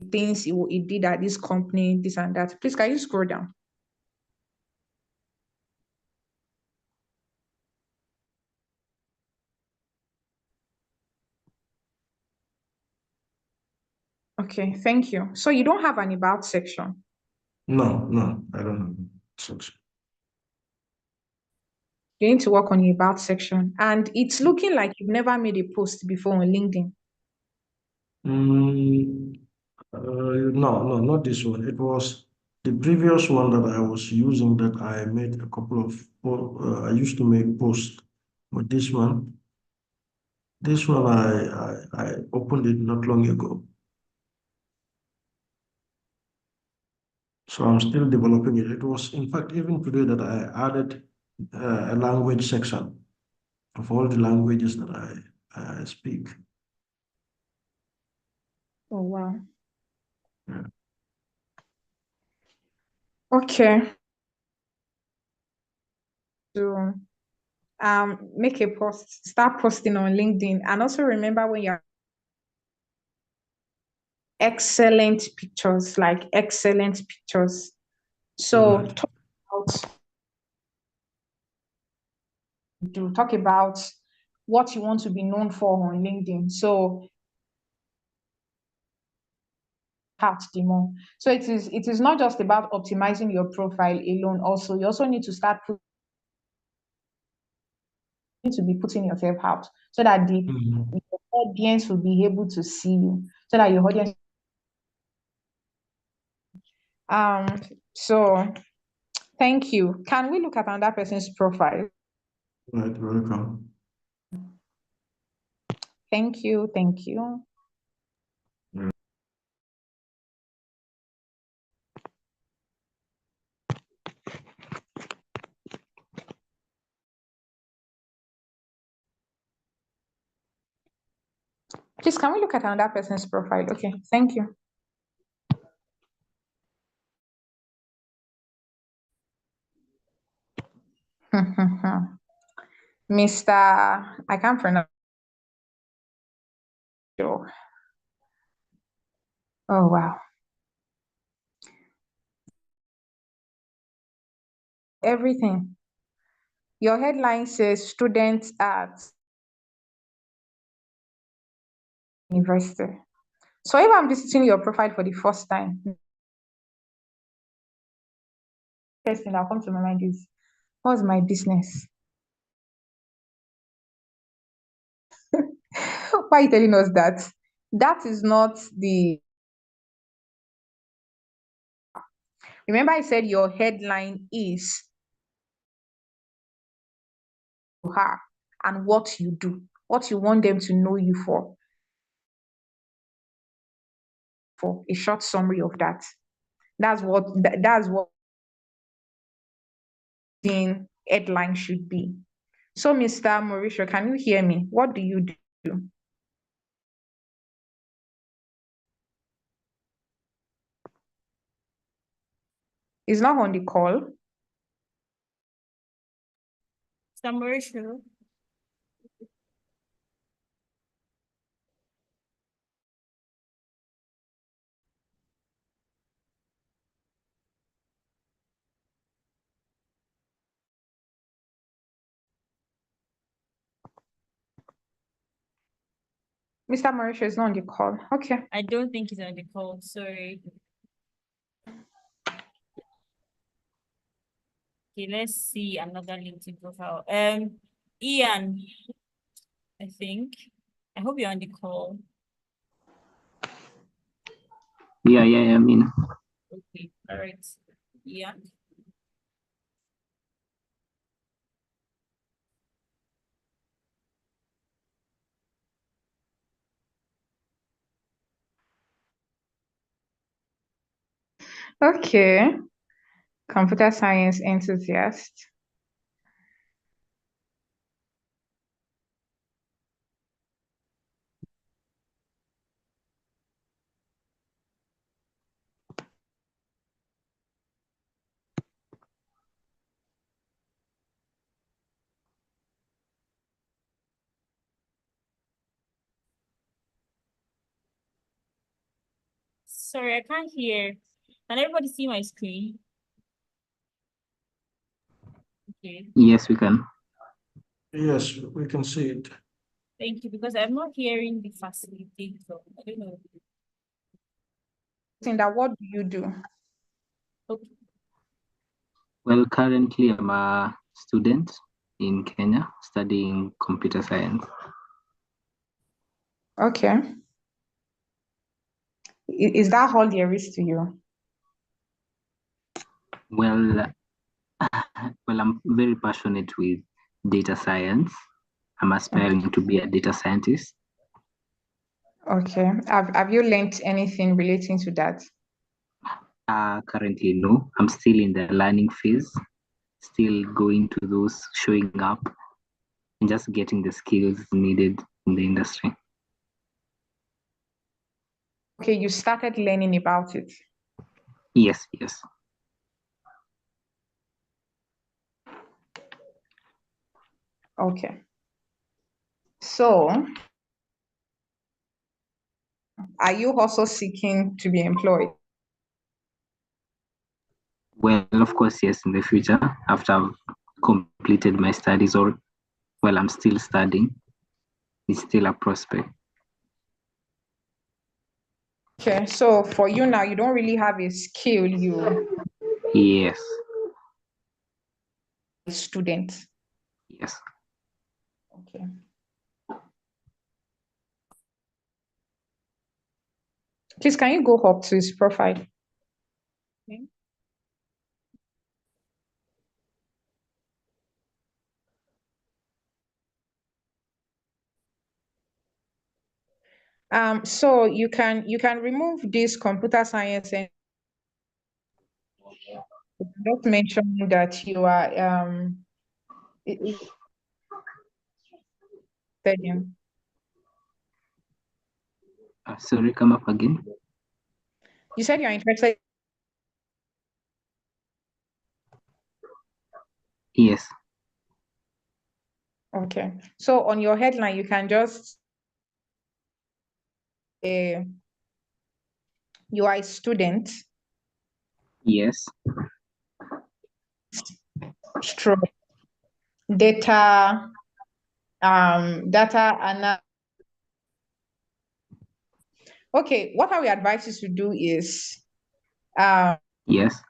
things he did at this company, this and that." Please, can you scroll down? Okay, thank you. So you don't have an about section. No, no, I don't have such. You need to work on your about section. And it's looking like you've never made a post before on LinkedIn. Mm, no, no, not this one. It was the previous one that I was using that I made a couple of, I used to make posts. But this one I opened it not long ago. So I'm still developing it. It was, in fact, even today that I added a language section of all the languages that I speak. Oh, wow. Yeah. Okay. So make a post, start posting on LinkedIn. And also remember when you're excellent pictures, like excellent pictures. So Right. talk about what you want to be known for on LinkedIn. So part the more. So it is not just about optimizing your profile alone. Also, you also need to need to be putting yourself out so that the Mhm. audience will be able to see you. So that your audience um so thank you. Can we look at another person's profile? Right, welcome. Thank you, thank you. Yeah. Please, can we look at another person's profile? Okay, thank you. Mr. I can't pronounce your. Oh wow. Everything. Your headline says students at university. So if I'm visiting your profile for the first time, first thing that comes to my mind is, what's my business? Why are you telling us that? That is not the. Remember, I said your headline is her and what you do, what you want them to know you for a short summary of that. That's what the headline should be. So, Mr. Mauricio, can you hear me? What do you do? He's not on the call. Samarisha, Mr. Mauricio is not on the call. Okay. I don't think he's on the call. Sorry. Okay, let's see another LinkedIn profile. Ian, I think. I hope you're on the call. Yeah, I mean. Okay, all right. Yeah. Okay. Computer science enthusiast. Sorry, I can't hear. Can everybody see my screen? Okay, Yes, we can. Yes, we can see it. thank you, because I'm not hearing the facilitator. I don't know. Cinda, what do you do? Okay. Well, currently I'm a student in Kenya studying computer science. Okay. Is that all there is to you? Well, I'm very passionate with data science. I'm aspiring to be a data scientist. Okay. Have you learned anything relating to that? Currently, no. I'm still in the learning phase, still going to those, showing up, and just getting the skills needed in the industry. Okay, you started learning about it. Yes. Okay. So, are you also seeking to be employed? Well, of course, yes, in the future, after I've completed my studies, or while I'm still studying, it's still a prospect. Okay, so for you now, you don't really have a skill, you Yes. student. Yes. Okay. Please, can you go up to his profile? Okay. So you can remove this computer science and not mention that you are studying. Sorry, come up again. You said you're interested. Yes. Okay. So on your headline, you can just you are a student, Yes. stroke data and okay, what I will advise you to do is Yes.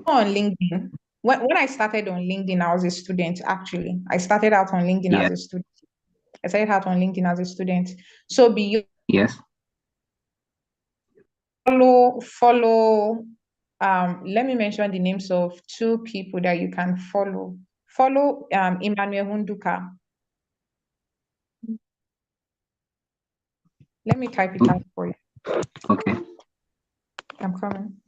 on LinkedIn. When I started on LinkedIn, I was a student, actually. I started out on LinkedIn Yeah. as a student. I started out on LinkedIn as a student. So beyond Yes. follow let me mention the names of two people that you can follow. Follow Emmanuel Hunduka. Let me type it out for you. Okay. I'm coming.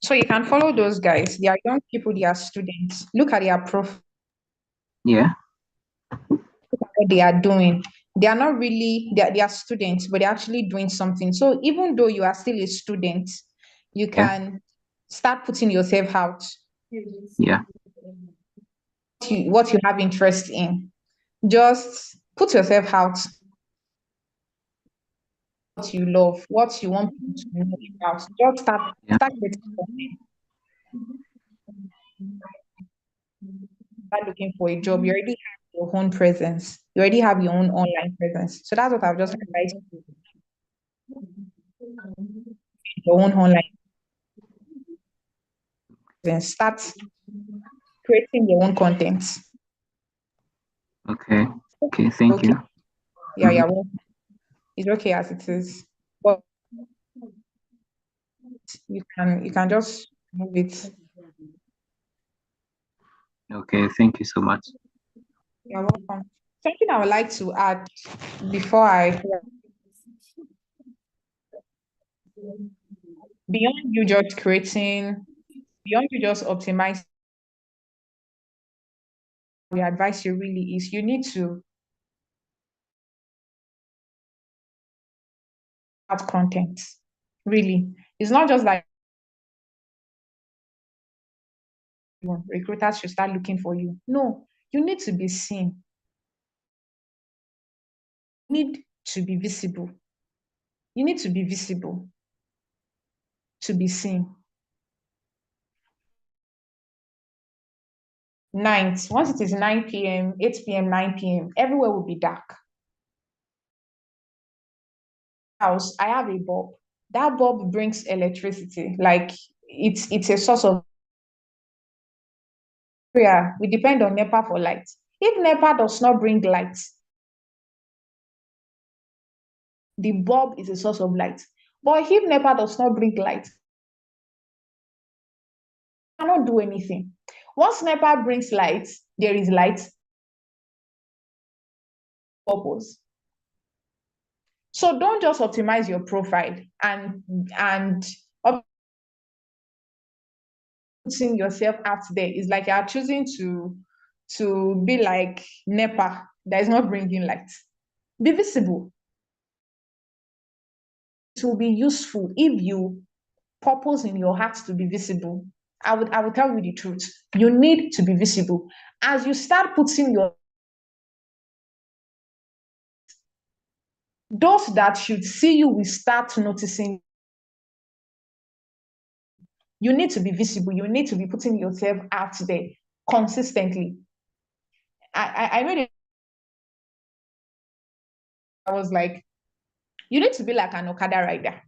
So you can follow those guys. They are young people, they are students. Look at their profile, Yeah. what they are doing. They are not really, they are students, but they're actually doing something. So even though you are still a student, you Yeah. can Start putting yourself out. Yeah. What you have interest in. Just put yourself out. What you love, what you want people to know about. Just start Yeah. looking for a job. You already have your own presence. You already have your own online presence. So that's what I've just advised you. Your own online presence. Start creating your own content. Okay. Okay. Thank Okay. you. Yeah, Mhm. yeah. Well, it's okay as it is. But you can just move it. Okay. Thank you so much. You're welcome. Something I would like to add before beyond you just creating, beyond you just optimize, the advice you really is you need to add content. Really. It's not just like recruiters should start looking for you. No, you need to be seen. You need to be visible. You need to be visible to be seen. Night, once it is 9 p.m., 8 p.m., 9 p.m., everywhere will be dark. House, I have a bulb. That bulb brings electricity. Like it's a source of, yeah, we depend on NEPA for light. If NEPA does not bring light, the bulb is a source of light. But if NEPA does not bring light, cannot do anything. Once NEPA brings light, there is light purpose. So don't just optimize your profile and putting yourself out there. It's like you're choosing to be like NEPA that is not bringing light. Be visible. It will be useful if you purpose in your heart to be visible. I would tell you the truth. You need to be visible. As you start putting your, those that should see you will start noticing. You need to be visible. You need to be putting yourself out there consistently. I made it. I was like, you need to be like an Okada rider.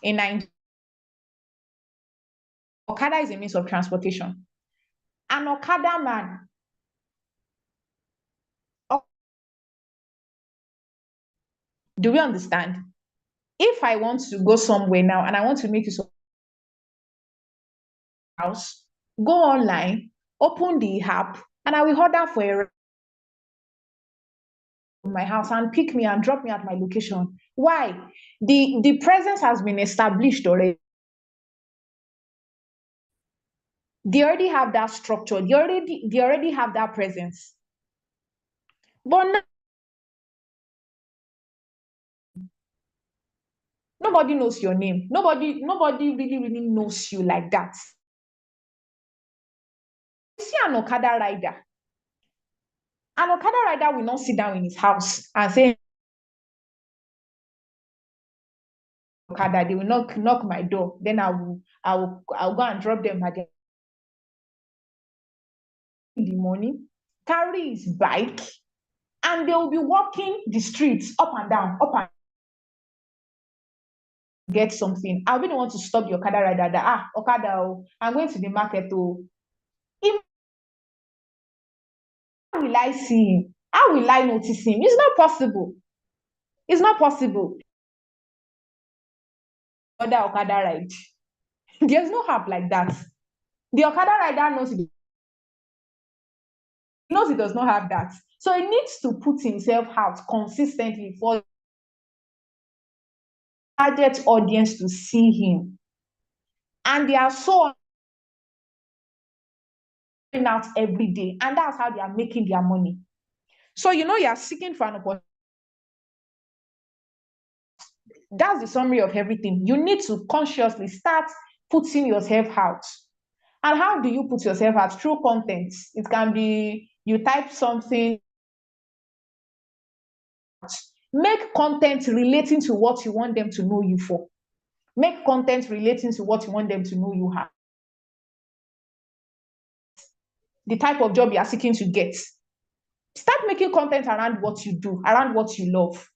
In Nigeria, Okada is a means of transportation. An Okada man, do we understand? If I want to go somewhere now and I want to make use of house, go online, open the app, and I will order for my house and pick me and drop me at my location. Why? The presence has been established already. They already have that structure. They already have that presence. But now, nobody knows your name. Nobody really knows you like that. You see an Okada rider. An Okada rider will not sit down in his house and say, Okada, they will knock my door. Then I'll go and drop them at the money, carry his bike, and they will be walking the streets up and down, up and get something. I'll be the one to stop the Okada rider that, Okada, oh, I'm going to the market. Oh, how will I see him? How will I notice him? It's not possible. It's not possible. Other Okada ride. There's no app like that. The Okada rider knows he does not have that. So he needs to put himself out consistently for target audience to see him. And they are so out every day, and that's how they are making their money. So you are seeking for an opportunity. That's the summary of everything. You need to consciously start putting yourself out. And how do you put yourself out? Through content. It can be you type something. Make content relating to what you want them to know you for. Make content relating to what you want them to know you have. The type of job you are seeking to get. Start making content around what you do, around what you love.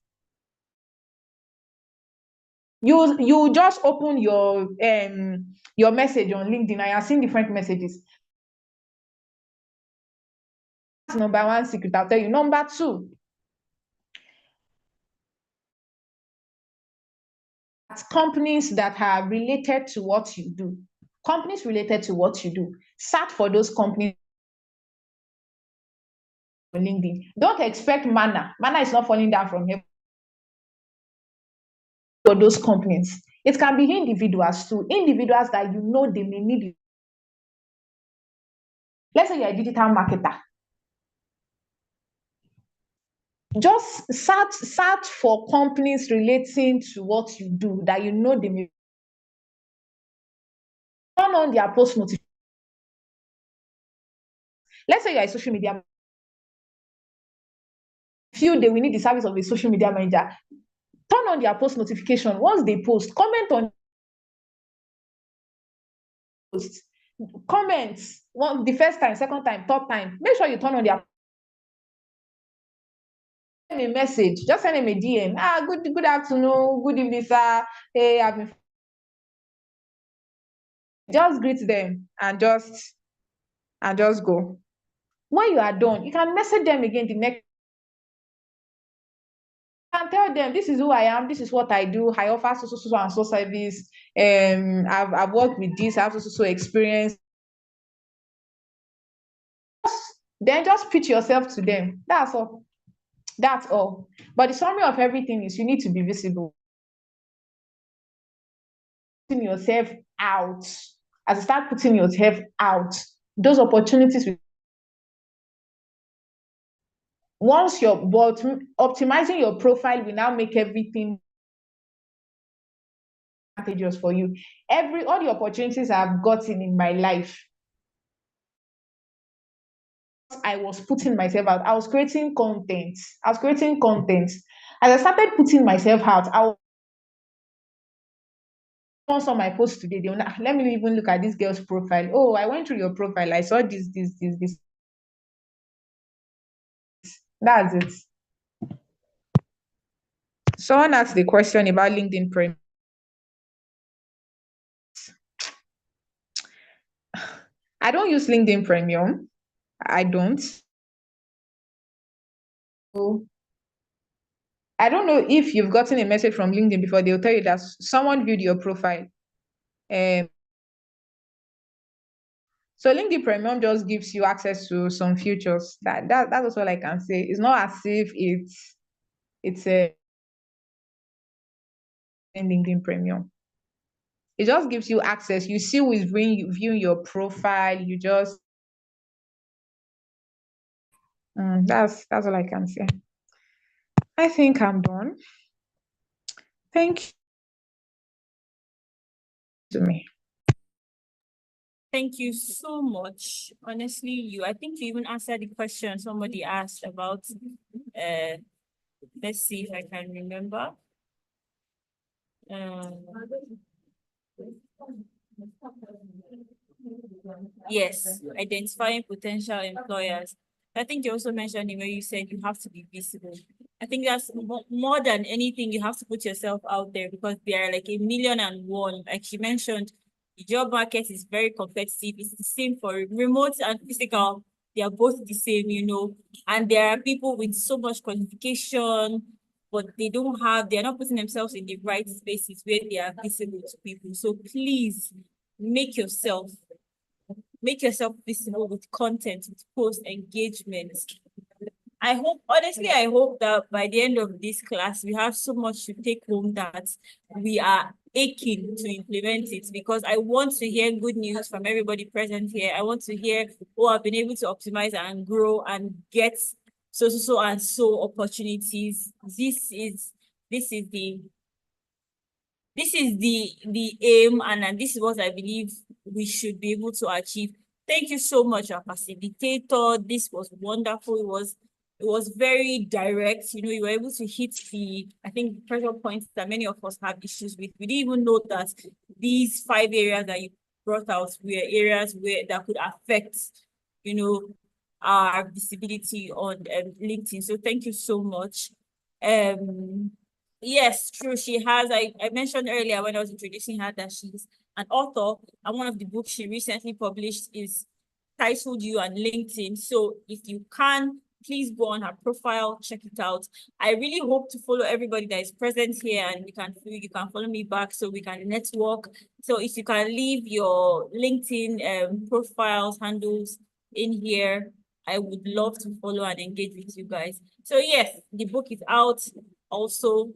You just open your message on LinkedIn and you're seeing different messages. That's number one secret. I'll tell you. Number two, companies that are related to what you do. Companies related to what you do. Search for those companies on LinkedIn. Don't expect manna. Manna is not falling down from heaven for those companies. It can be individuals too. Individuals that you know they may need you. Let's say you're a digital marketer. Just search for companies relating to what you do that you know they may turn on their post notification. Let's say you're a social media. Feel they will need the service of a social media manager. Turn on their post notification. Once they post, comment on post. Comments the first time, second time, third time. Make sure you turn on their a message. Just send them a DM. Good afternoon, good evening, sir. Hey, I've been. Just greet them and just go. When you are done, you can message them again the next. And tell them this is who I am, this is what I do. I offer so and so service. I've worked with this, I have so experience. Then just pitch yourself to them. That's all. That's all. But the summary of everything is you need to be visible. Putting yourself out. As you start putting yourself out, those opportunities will. Once optimizing your profile will now make everything advantageous for you. All the opportunities I've gotten in my life, I was putting myself out. I was creating content. As I started putting myself out, on my post today, they will not, let me even look at this girl's profile. Oh, I went through your profile. I saw this. That's it. Someone asked the question about LinkedIn Premium. I don't use LinkedIn Premium. I don't. I don't know if you've gotten a message from LinkedIn before. They'll tell you that someone viewed your profile. So LinkedIn Premium just gives you access to some features. That's all I can say. It's not as if it's a LinkedIn Premium. It just gives you access. You see who is viewing your profile. You just that's all I can say. I think I'm done. Thank you to me. Thank you so much. Honestly, I think you even answered the question somebody asked about, let's see if I can remember. Yes, identifying potential employers. I think you also mentioned where you said you have to be visible. I think that's more than anything, you have to put yourself out there because there are like 1,000,001. Like she mentioned, the job market is very competitive. It's the same for remote and physical. They are both the same, and there are people with so much qualification, but they're not putting themselves in the right spaces where they are visible to people. So please make yourself visible with content, with post engagement. I hope that by the end of this class, we have so much to take home that we are aching to implement it, because I want to hear good news from everybody present here. I want to hear who have been able to optimize and grow and get so and so opportunities. This is this is the aim, and this is what I believe we should be able to achieve. Thank you so much, our facilitator. This was wonderful. It was very direct. You know, you were able to hit I think, the pressure points that many of us have issues with. We didn't even know that these 5 areas that you brought out were areas that could affect, you know, our visibility on LinkedIn. So thank you so much. Yes, true. She has, I mentioned earlier when I was introducing her that she's an author, and one of the books she recently published is titled You on LinkedIn. So if you can, please go on her profile, check it out. I really hope to follow everybody that is present here, and you can follow me back so we can network. So if you can leave your LinkedIn profiles, handles in here, I would love to follow and engage with you guys. So yes, the book is out. Also,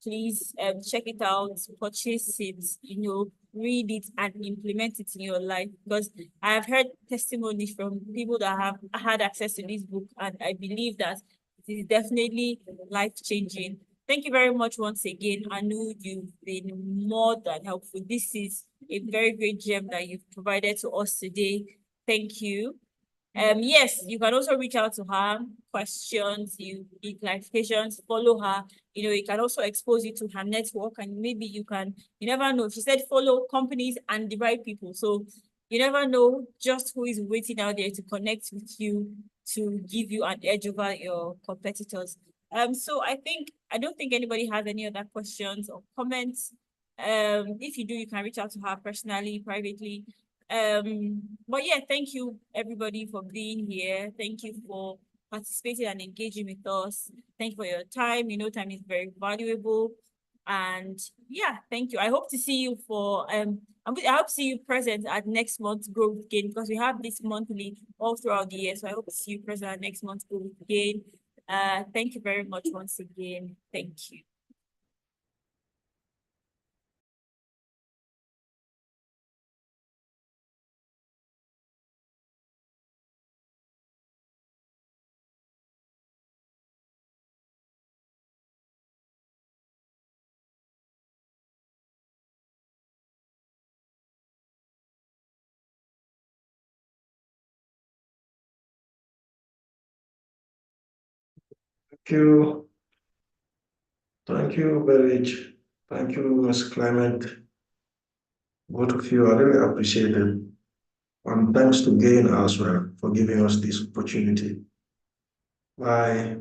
please check it out, purchase it, you know, read it and implement it in your life, because I have heard testimonies from people that have had access to this book, and I believe that it is definitely life-changing. Thank you very much once again. Anu, you've been more than helpful. This is a very great gem that you've provided to us today. Thank you. Yes, you can also reach out to her, questions, you need clarifications, follow her. You know, it can also expose you to her network, and maybe you never know. She said follow companies and the right people. So you never know just who is waiting out there to connect with you, to give you an edge over your competitors. So I don't think anybody has any other questions or comments. If you do, you can reach out to her personally, privately. But yeah, thank you everybody for being here. Thank you for participating and engaging with us. Thank you for your time. You know, time is very valuable. And yeah, thank you. I hope to see you for I hope to see you present at next month's Growth Gain, because we have this monthly all throughout the year. So I hope to see you present at next month's Growth Gain. Thank you very much once again. Thank you. Thank you. Thank you very much. Thank you, Ms. Clement. Both of you, I really appreciate it. And thanks to Gain as well for giving us this opportunity. Bye.